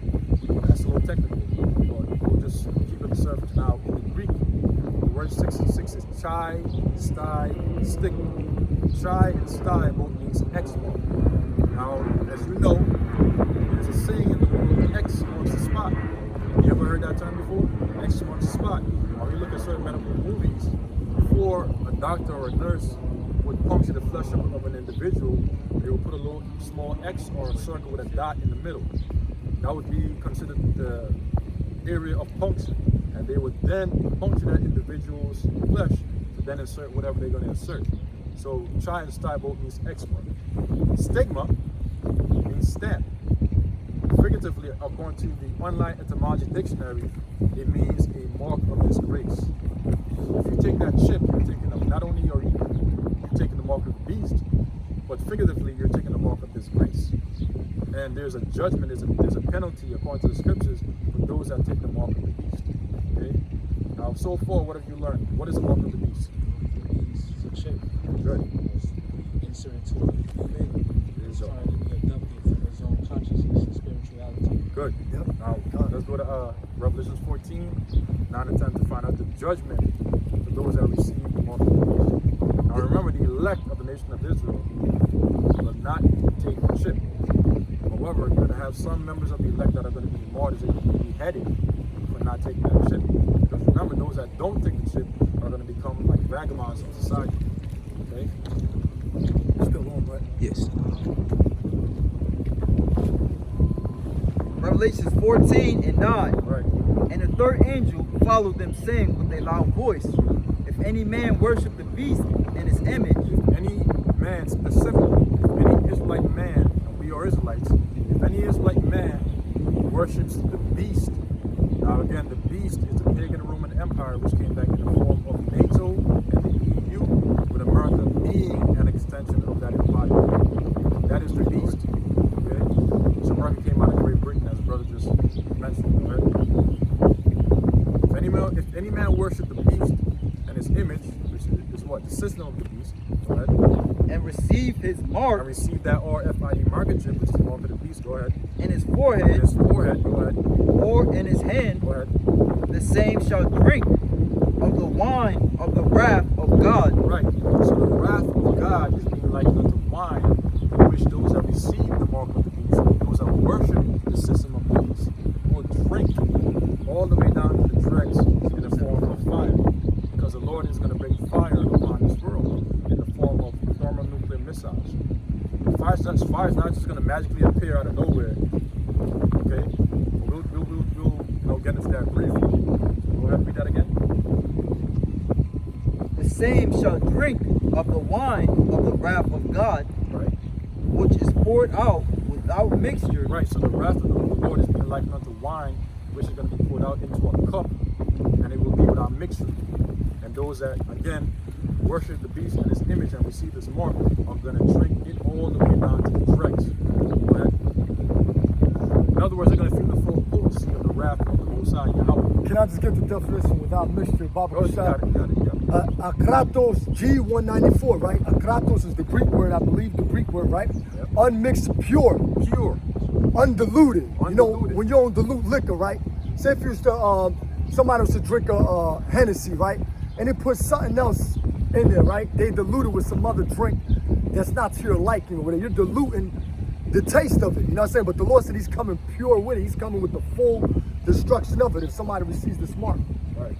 That's a little technical, but we'll just keep it on the surface now. In the Greek, the word 666 is chai, sty, stigma. Chai and sty both means X mark. Now, as you know, there's a saying in the world, X marks the spot. You ever heard that term before? X marks the spot. When you look at certain medical movies, before a doctor or a nurse would puncture the flesh of an individual, they would put a little small X or a circle with a dot in the middle. That would be considered the area of puncture. And they would then puncture that individual's flesh to then insert whatever they're going to insert. So chi and sty both means X mark. Stigma means stamp. Figuratively, according to the online etymology dictionary, it means a mark of disgrace. If you take that chip, you're taking not only are you taking the mark of the beast, but figuratively you're taking the mark of disgrace. And there's a judgment, there's a penalty according to the scriptures for those that take the mark of the beast. Okay? Now, so far, what have you learned? What is the mark of the beast? It's a chip. Good. Inserted to a human. It's trying to be abducted from his own consciousness and spirituality. Good. Now, let's go to Revelation 14, 9 and 10 to find out the judgment for those that receive the mark of the beast. Now, remember, the elect of the nation of Israel will not take the chip. However, you're going to have some members of the elect that are going to be martyrs and be beheaded for not taking that chip. Because remember, those that don't take the chip are going to become like vagabonds in society. Okay? Still on, right? Yes. Revelations 14 and 9. Right. And the third angel followed them, saying with a loud voice, if any man worship the beast and his image, Any man specifically, any Israelite man, and we are Israelites, if any Israelite man worships the beast, now again, the beast is the pagan Roman Empire, which came back in the form of NATO and the EU, with America being an extension of that empire. That is the beast. Okay? So America came out of Great Britain, as brother just mentioned. Right? If any man worship the beast and his image, which is what? The system of the beast, right? and receive his I mark received that RFID market chip, which is the mark of the beast. Go ahead. in his In forehead his forehead. Go ahead. or in his hand, Go ahead. the same shall drink of the wine of the wrath of God, Right. So the wrath of God is being likened unto wine, which those that receive the mark of the beast, those that worship the system of the beast, will drink all the way down to the dregs in the form of fire. Because the Lord is going to bring fire upon this world in the form of thermonuclear missiles. Fire is not just going to magically appear out of nowhere. Okay? We'll get into that briefly. Go ahead and read that again. the same shall drink of the wine of the wrath of God, Right. which is poured out without mixture, Right, so the wrath of the Lord is being likened unto wine, which is going to be poured out into a cup, and it will be without mixture. And those that, again, worship the beast and his image and receive his mark are going to drink it all the way down to the dregs. Right? In other words, they're going to feel the full potency of the wrath of the Most High Yahweh. Can I just get the definition without mixture, Baba Oh, you got it, you got it, yeah. Akratos, G194, right? Akratos is the Greek word, I believe the Greek word, right? Yep. Unmixed, pure, Pure. undiluted. You know, Undiluted. when you don't dilute liquor, right? Say if you used to, somebody was to drink a Hennessy, right? And they put something else in there, right? They dilute it with some other drink that's not to your liking. Whether you're diluting the taste of it. You know what I'm saying? But the Lord said he's coming pure with it. He's coming with the full destruction of it if somebody receives this mark. Right.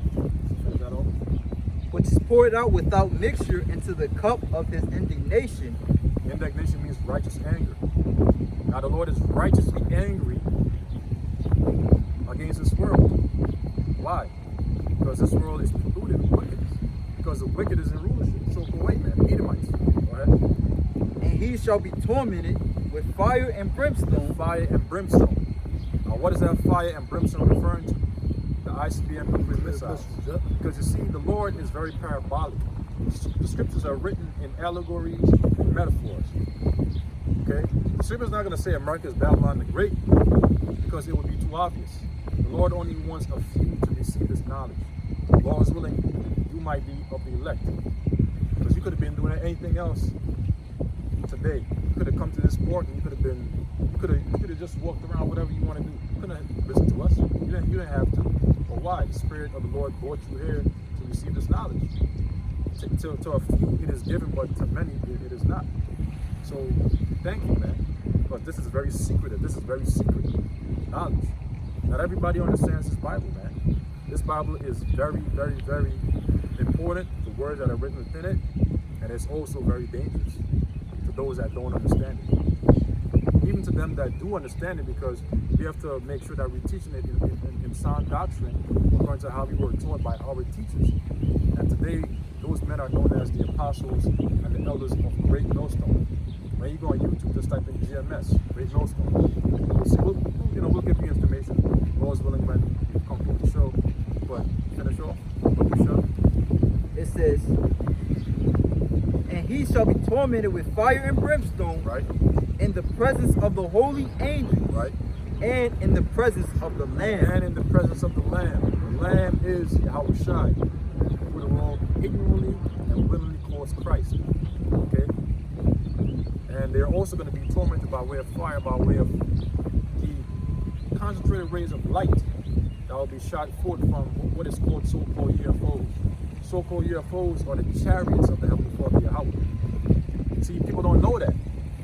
Finish that off. which is poured out without mixture into the cup of his indignation. Indignation means righteous anger. Now the Lord is righteously angry against this world. Why? Because this world is polluted with wickedness. Because the wicked is in rulership. So go away, man. The Edomites. Go ahead. And he shall be tormented with fire and brimstone. Fire and brimstone. Now what is that fire and brimstone referring to? The ICBM nuclear missiles. Because you see, the Lord is very parabolic. The scriptures are written in allegories and metaphors. Okay? The scripture's not going to say America is Babylon the Great because it would be too obvious. The Lord only wants a few to receive this knowledge. Lord is willing, you might be of the elect. Because you could have been doing anything else today. You could have come to this port and you could have just walked around whatever you want to do. You couldn't have listened to us. You didn't have to. But why? The Spirit of the Lord brought you here to receive this knowledge. To a few it is given, but to many it is not. So thank you, man. Because this is very secretive. This is very secret knowledge. Not everybody understands this Bible, man. This Bible is very, very, very important. The words that are written within it, and it's also very dangerous to those that don't understand it. Even to them that do understand it, because we have to make sure that we're teaching it in sound doctrine according to how we were taught by our teachers. And today, those men are known as the apostles and the elders of Great Millstone. When you go on YouTube, just type in GMS, Great Millstone. We'll give you information. Lord's willing, when we conclude the show. But finish off. It says, and he shall be tormented with fire and brimstone, Right. in the presence of the holy angels, Right. and in the presence of the Lamb. And in the presence of the Lamb. The Lamb is Yahushai, who the world ignorantly and willingly calls Christ. Okay? And they're also going to be tormented by way of fire, by way of the concentrated rays of light that will be shot forth from what is called so-called UFOs. So-called UFOs are the chariots of the Heavenly Father Yahweh. See, people don't know that.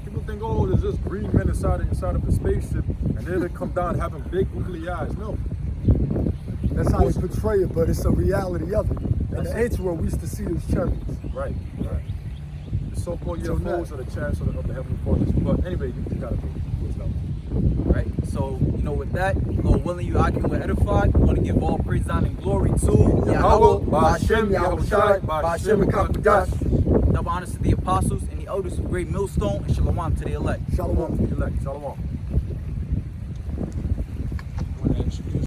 People think, oh, there's just green men inside of the spaceship, and then they come down having big googly eyes. No. That's how they portray it, but it's a reality of it. In the ancient world, we used to see those chariots. Right. The so-called UFOs are the chariots of the Heavenly Father. But anyway, you gotta go. Right? So, with that, Lord willing, you can were edified. We want to give all praise, honor, and glory to Yahweh, Ba'ashem, Yahushai, Ba'ashem, Kakadash. Double honors to the apostles and the elders of Great Millstone, and shalom to the elect. Shalom. Elect. Shalom.